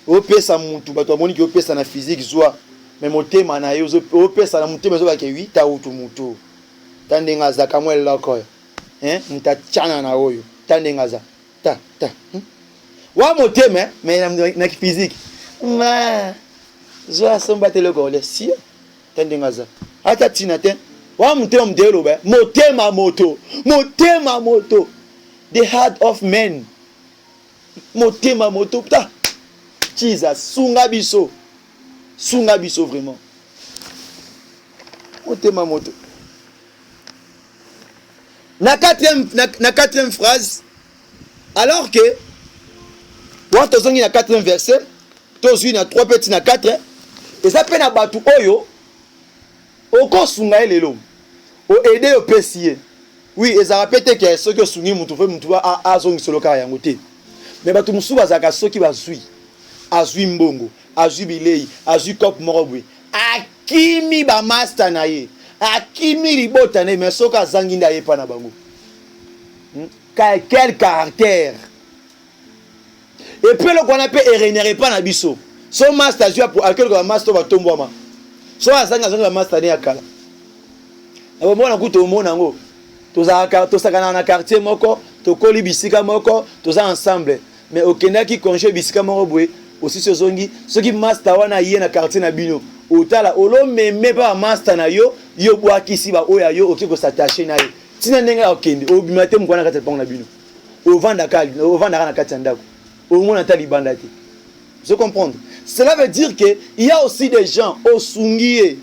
O pesa muntu bato amoni ki o pesa na physique zwa. Mais motema na yo o pesa na mutema zo ba ke 8 auto muto. Tandenga za kamwe lako. Mutachana na oyo. Tandenga za. Ta. Wa motema mais na physique. Ma zwa somba te loko le si. Tandenga za. Ata tinate. Motema moto. The heart of men. Motema moto. Putain. Jesus. Sunga biso vraiment. Motema moto. Na quatrième phrase. Alors que, quand on a 4e verset, on a 3 petits na 4. Et ça peine à battre oyo. Oko sunga lelo. O aider au PCA. Oui, et ça répète que ceux qui sont mutu a zongi solo ka yango te. Mais batu musu bazaka soki bazui. Azui mbongo, azui bilei, azui kop morobwe. Akimi ba master na ye. Akimi libota ne mais soka zangi nda ye pa na bango. Quel caractère. Et puis le qu'on appelle erenere pa na biso. So master jua pour alquel ko master ba tombwama. So azanga zonga master ne akala. Abo mona kuto mona ngo. Tosaka na quartier moko, tokoli bisika moko, toza ensemble. Mais okenda ki congé bisika moko boye, aussi sozongi, ceux qui master wana yé na quartier na bino. otala olo meme ba master na yo yo bwa kisi ba oya yo okiko s'attacher na yo tina ndenga okende obimate mukwana kati pango na bino ovanda na kati ndako omona ta libanda te. Vous comprenez? Cela veut dire que il y a aussi des gens au sungié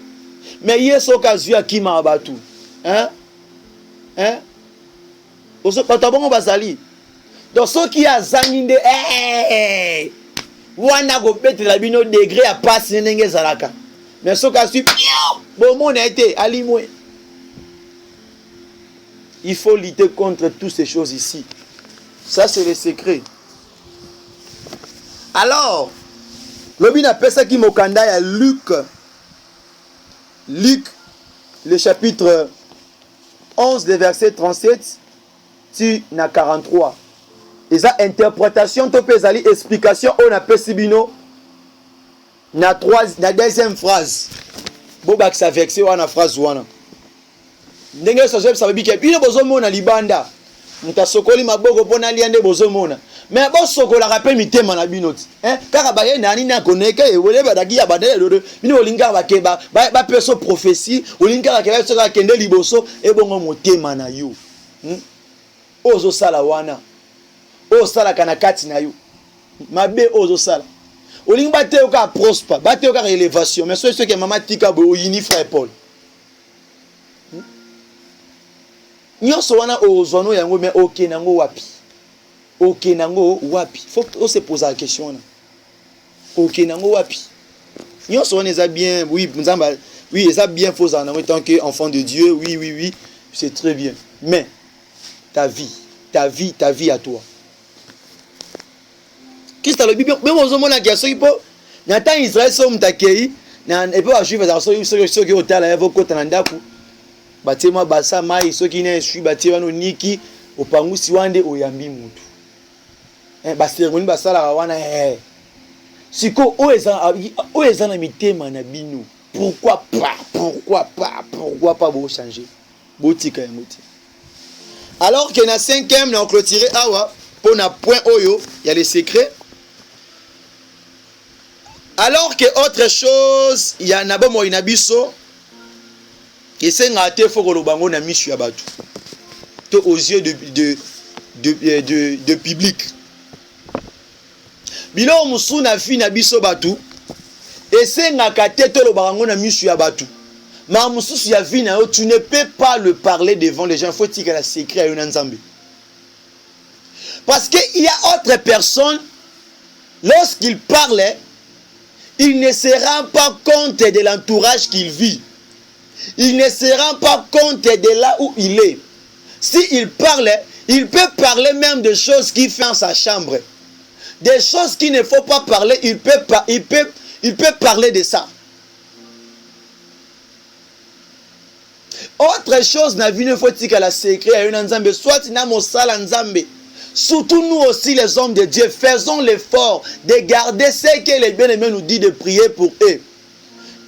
mais yeso kazu akima abatu hein oso patabongo bazali donc ceux qui a zanginde wana go betela bino degré à passe ndenge zalaka mais ceux qui suit bon mon a été alimwe. Il faut lutter contre toutes ces choses ici. Ça c'est le secret. Alors le bin appelle ça qui mokanda ya Luc le chapitre 11 le verset 37 ti na 43. Et ça interprétation to pezali explication on appelle sibino na deuxième phrase. Boba que ça vexé wana phrase wana. Ndenge so ça veut dire que bino bozo mona libanda. Muta sokoli maboko pona liande bozo mona. Mais bon sokola rappel mitema na binoti. Kaka baye nani na koneka e wole badaki ya badele dodo. Bino olinga bakeba ba peso prophétie, olinga bakeba so ka kende liboso e bongo motema na yo. Ozo sala wana. O sala kana kati na yo. Mabe ozo sala. Olinga bate o ka prosper, bate o ka élévation, mais ceux que maman tika bo yini frère Paul. Nyonso wana ozono yango mais OK nango wapi? OK nango wapi? Faut on se poser la question là. OK nango wapi? Nyonso wana eza bien, oui, nzamba, oui, eza bien faux en tant que enfant de Dieu, oui, c'est très bien. Mais ta vie à toi. Christ a le Bible, même aux hommes qui a ceux qui peuvent, n'attend Israël som takei, et puis à juif à ceux qui ont tala evo kota nandaku. Batema basa mai ceux qui ne suis batema no niki opangu siwande oyambi mutu. Ba cérémonie basala wana siko oeza na mitema na bino. Pourquoi pas vous changer? Botika yamoti. Alors que na 5e na clôturer awa pour na point oyo, il y a les secrets. Alors que autre chose, il y a nabo mo inabiso qui s'est raté faut que bango na misu ya batu. To aux yeux de public. Bilo musu na fi na biso batu et c'est ngakate to lo bango na misu ya batu. Ma musu ya vi na yo tu ne peux pas le parler devant les gens, faut que la secret à une nzambe. Parce que il y a autre personne lorsqu'il parlait il ne se rend pas compte de l'entourage qu'il vit. Il ne se rend pas compte de là où il est. S'il parlait, il peut parler même de choses qu'il fait en sa chambre. Des choses qu'il ne faut pas parler, il peut parler de ça. Autre chose, n'a vu ne faut-il qu'à la secret à une nzambe, soit il n'a mon sale nzambe. Surtout nous aussi les hommes de Dieu, faisons l'effort de garder ce que les bien-aimés nous disent de prier pour eux.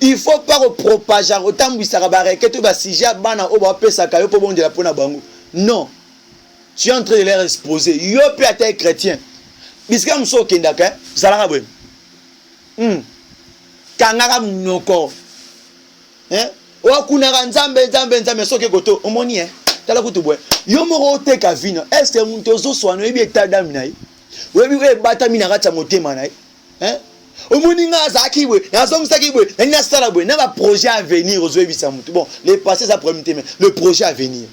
Il ne faut pas propager autant que tu vas si bana oba pesa kayo pour bon de la pona bango. Non. Tu es en train de les exposer. Yo peut être chrétien. Biska mso kendaka, zalaka bwe. Kangaka mnoko. Wa kunaka nzambe soke koto omoni tala kutubwe. Yo moko te ka vino. Est-ce que muntozo swano ebi etada minayi? Webi we bata mina kata motema nayi. Omoninga zakibwe, nazomsakibwe, nanya salabwe, na ba projet à venir aux ebisa mutu. Bon, les passés ça premier thème, le projet à venir.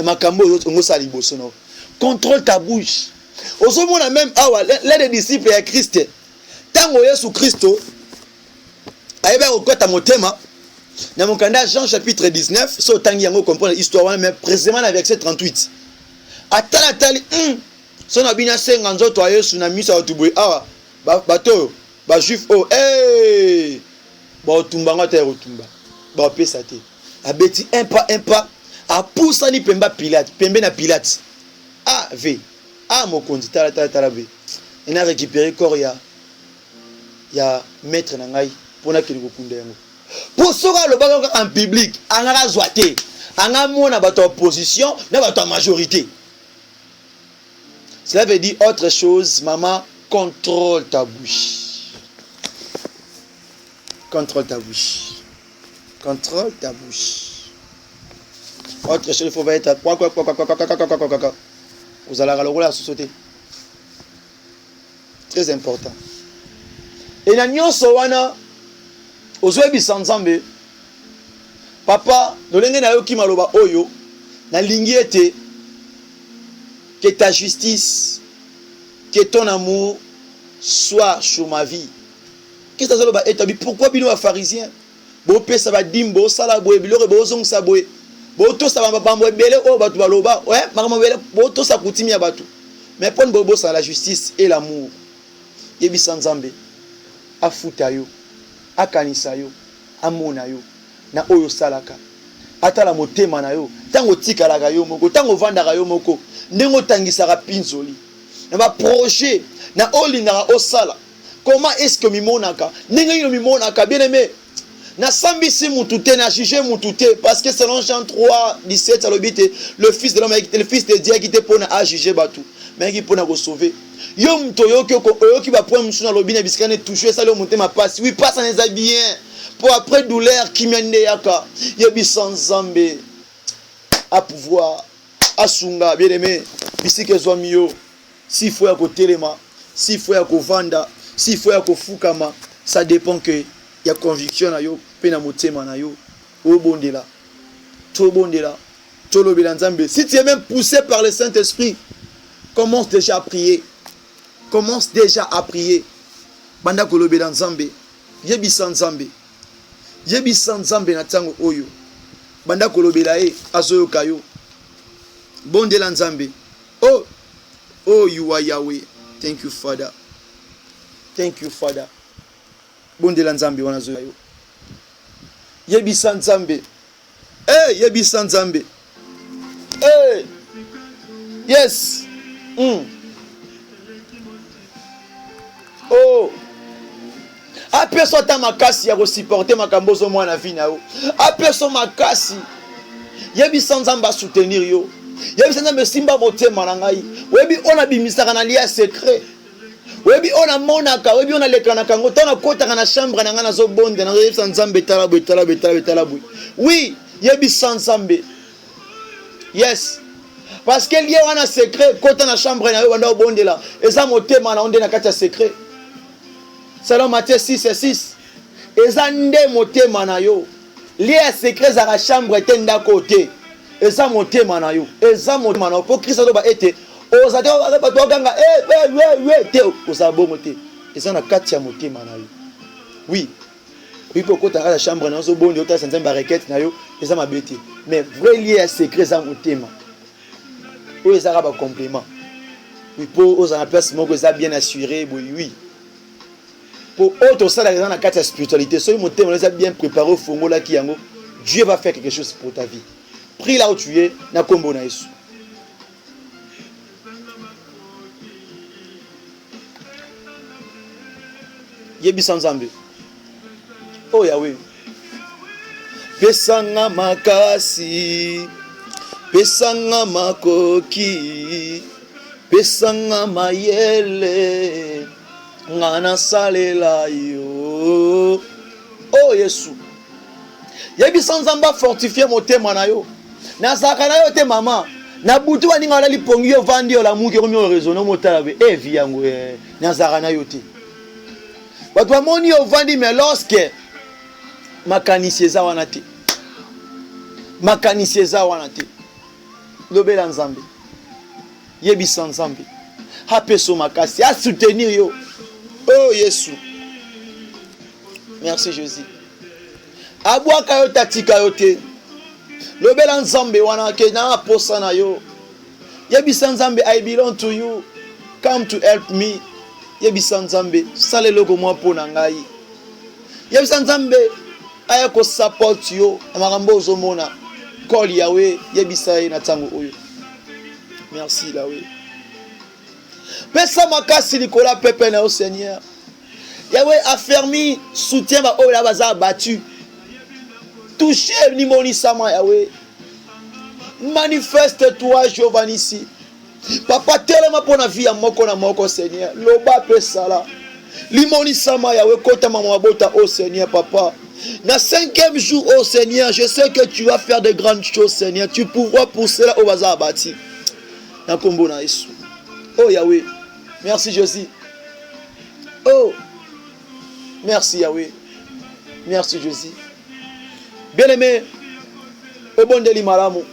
Makambo ngo sali bosono. Contrôle ta bouche. Ozomona même awa les disciples à Christ. Tango Yesu Christo ayeba okota motema. Na mokanda Jean chapitre 19, so tangi yango comprendre l'histoire mais précisément la verset 38. Atala so na bina senga nzoto ya Yesu na misa otubwe awa bato ba juif ba otumbanga te otumba ba pesa te abeti un pas a poussa ni pembe na Pilate mokonzi tala be ina récupérer corps ya maître na ngai pona kili kokunda yango pour sera le bago en public angara zoate anga mona bato opposition na bato majorité. Cela veut dire autre chose, maman. Contrôle ta bouche. Contrôle ta bouche. Contrôle ta bouche. Autre chose, il faut être à quoi. Vous allez le rouler à sauter. Très important. Et na nyonso wana ozwebisa nzambe papa lolenge na yo ki maloba oyo na lingi ete que ta justice, que ton amour soit sur ma vie. Qu'est-ce que ça veut dire? Pourquoi bino a pharisien? Bo pesa ba dimbo sala boye bilore bo zong sa boye. Bo to sa ba bambo bele o batu baloba. Ouais, makama bele bo to sa kutimi ya batu. Mais pon bobo sa la justice et l'amour. Yebisa nzambe afuta yo, akanisa yo, amona yo na oyo salaka. Atala motema na yo, tango tikalaka yo moko, tango vandaka yo moko, ndengo tangisaka pinzoli. Na ba projet na olingaka osala. Comment est-ce que mimonaka? Ndenge yo mimonaka bien aimé. Na sambisi mutute na juger mutute parce que selon Jean 3 17 alobite le fils de l'homme le fils de Dieu qui te pona à juger batu. Mais qui pona ko sauver. Yo mto yo ki ba point msuna lobina biskane toucher ça le motema passe. Oui, passe en les bien. Pour après douleur qui mende yaka. Yebi sans zambe à pouvoir asunga bien aimé. Bisike zo mio. Si faut ya ko telema, si faut ya ko vanda, si faut ya ko fukama, ça dépend que il y a conviction na yo, pena motema na yo, o bondela. To bondela. To lobela nzambe. Si tu es même poussé par le Saint-Esprit, commence déjà à prier. Commence déjà à prier. Banda ko lobela nzambe. Yebisa nzambe. Yebisa nzambe na tango oyo. Banda ko lobela e azoyo kayo. Bondela nzambe. Oh, oh, you are Yahweh. Thank you, Father. Thank you, Father. Bondela nzambe wana zo yo. Yebisa nzambe. Eh, yebisa nzambe. Eh. Yes. Oh. Apeso ta makasi ya ko supporter makambo zo mwana vie na yo. Apeso makasi. Yebisa nzambe soutenir yo. Yebisa nzambe simba motema na ngai. Webi ona bimisaka na lia secret. Webi ona monaka, webi ona lekana kango, tona kota kana chambre na ngana zo bonde na yebisa nzambe tala bwe. Oui, yebisa nzambe. Yes. Parce que lié wana secret, kota na chambre na yo banda bonde la. Eza motema na onde na kati ya secret. Selon Matthieu 6 et 6. Eza nde motema na yo. Lié secret za la chambre tenda côté. Eza motema na yo. Eza motema na yo. Pour Christ doba ete ozate batoganga te osabongo te eza na kati ya motema na yo. Oui, pour kota la chambre na zo bonde ota sanzamba requête na yo eza mabete, mais vrai lié à secret za motema o eza ba complément. Oui, pour aux en place moko eza bien assuré. Oui, pour autre ça dans la kati ya spiritualité so motema eza bien préparé au fongo la ki yango, Dieu va faire quelque chose pour ta vie. Prie là où tu es na kombo na Yesu. Yebisa nzambe. Oh Yahweh. Pesanga makasi. Pesanga makoki. Pesanga mayele. Ngana salela yo. Oh Yesu. Yebisa nzamba fortifier motema na yo. Na saka na yo te mama. Na butu baninga na lipongi yo vandi yo la muki komi yo raisonner motala be vie yango na saka na yo te. But wamoni ovandi mais lorsque makanisi eza wana te. Makanisi eza wana te. Lobela nzambe. Yebisa nzambe. Hapeso makasi a soutenir yo. Oh Yesu. Merci Jésus. Abwaka yo tatika yo te. Lobela nzambe wana ke na posa na yo. Yebisa nzambe, I belong to you. Come to help me. Yebisa nzambe sale loko mwa pona ngai. Yebisa nzambe aya ko support yo amakambo ozomona call Yahweh yebisa na tango oyo. Merci Yahweh. Pesa makasi likola pepe na au Seigneur. Yahweh affermi soutien ba oyo baza battu. Toucher ni monisama Yahweh. Manifeste-toi Jéhovah ici. Papa telema pona vie ya moko na moko Seigneur. Loba pe sala. Limonisama Yahweh, kota mama bota, oh Seigneur papa. Na 5e jour, oh Seigneur, je sais que tu vas faire de grandes choses, Seigneur. Tu pourras pour cela au bazar bâti. Na kombo na Yesu. Oh Yahweh, merci Jésus. Oh, merci Yahweh. Merci Jésus. Bien-aimé, au bondeli malamu.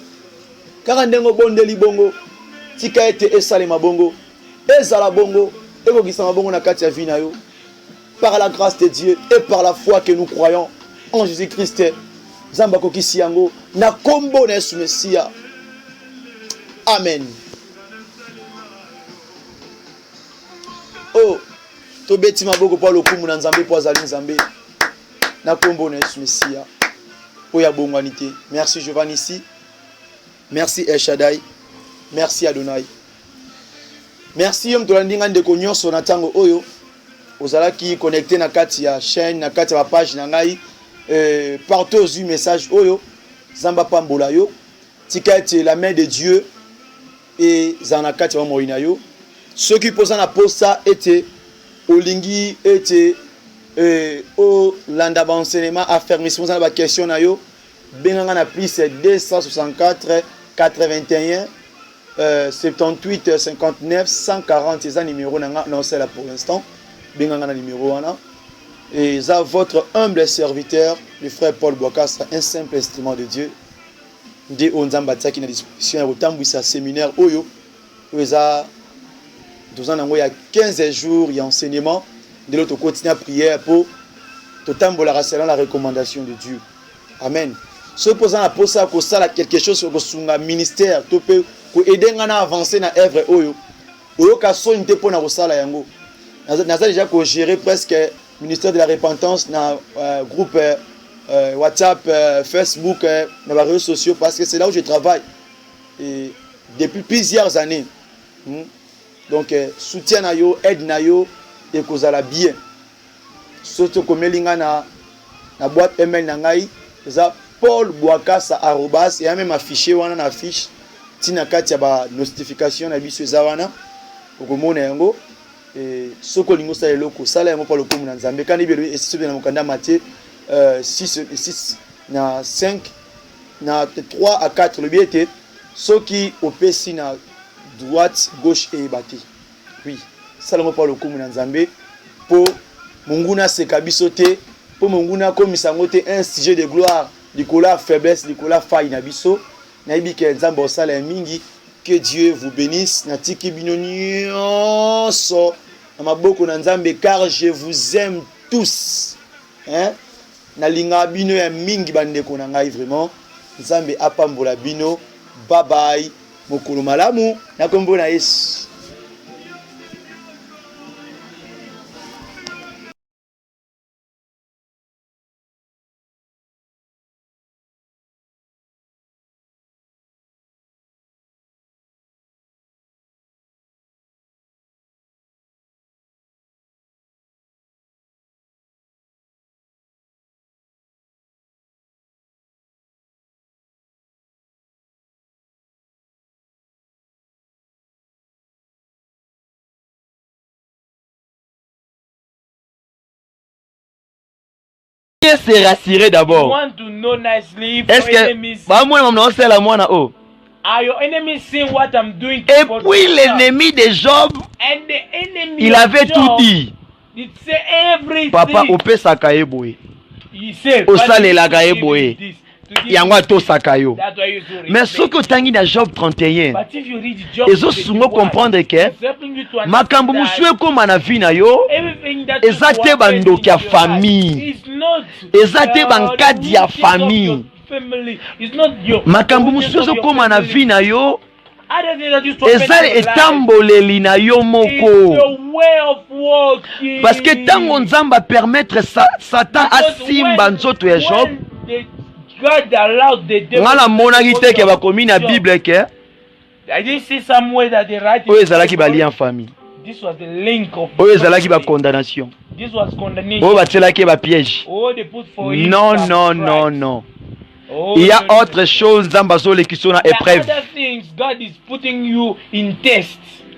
Car ndengo bondeli bongo, tika ete esalema bongo, ezala bongo, eko gisama bongo na kati ya vie na yo. Par la grâce de Dieu et par la foi que nous croyons en Jésus-Christ, Zamba kokisi yango na kombo na Yesu Mesia. Amen. Oh, to beti maboko pa lokumu na Nzambe po azali Nzambe. Na kombo na Yesu Mesia. Oya bongwanité. Merci Giovanni ici. Merci El Shaddai. Merci Adonai. Merci yom tolandinga ndeko nyonso na tango oyo. Ozalaki connecté na kati ya chaîne, na kati ya page na ngai. Partout au message oyo. Zamba pambola yo. Tika ete la main de Dieu. Et zanakati wa moina yo. Ceux qui posent la posa étaient Olingi était au landa enseignement affermissement dans la question na yo benanga na plus 264 81 78 59 140 c'est un numéro non c'est là pour l'instant benanga na numéro wana et ça votre humble serviteur le frère Paul Bokassa un simple instrument de Dieu de onzamba tsaki na disposition ya kotambwisa séminaire oyo oza il y a 15 jours, il y a enseignement. De l'autre côté, à prière pour tout selon la recommandation de Dieu. Amen. Ce posant la pose ça, quelque chose sur un ministère, tu peux aider à avancer dans l'œuvre. Oyo kaso inte pour na sala yango. Naza déjà ko gérer presque ministère de la repentance dans groupe WhatsApp, Facebook, dans les réseaux sociaux parce que c'est là où je travaille et depuis plusieurs années. Donc soutien na yo, aide na yo et kozala bien. Surtout comme linga na boîte email na ngai, za Paul Bokassa @ et a même affiché wana na affiche tina kati ya ba notification na biso za wana okomona yango et soko lingo sa eloko sala yango pa lokumu na Nzambe kandi belo esi na mokanda Matthieu 6 na 5 na 3 à 4 le biete soki opesi na droite, gauche et bâti. Oui, salamo par le coup na Nzambe pour munguna se kabisote pour munguna comme sangote un sujet de gloire, de colère faiblesse, de colère faille na biso na ibi ke Nzambe osala mingi que Dieu vous bénisse na tiki binonio so na maboko na Nzambe car je vous aime tous. Hein? Na linga bino ya mingi bandeko na ngai vraiment Nzambe apambola bino. Bye bye. Mokolo malamu na kombo na Yesu. Se rassurer d'abord. Want to know nicely Est-ce que bah moi on sait la moi na oh. Are your enemies seeing what I'm doing? Et puis l'ennemi de Job, and the enemy il avait Job, tout dit. It say everything. Papa ope sakaye boy. He said osale la gaye boy. Yango to sakayo. Mais ce que tangi na Job 31. Ezo sungo comprendre que makambo muswe koma na vie na yo. Ezate bandoki ya famille. Ezate bankadi ya famille. Makambo muswe koma na vie na yo. Ezale etamboleli na yo moko. Parce que tango Nzamba permettre Satan asimba nzoto ya Job. Ngala monaki te ke bakomi na Bible ke oyo ezalaki balia en famille, oyo ezalaki ba condamnation, oyo batielaki ba piège. Non, non, non, non. Il y a autre chose. Nzamba azolekisa na épreuve.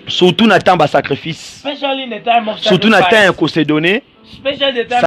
surtout na temps ba sacrifice, especially in the time of surtout na temps sacrifice, qu'on s'est donné, especially the time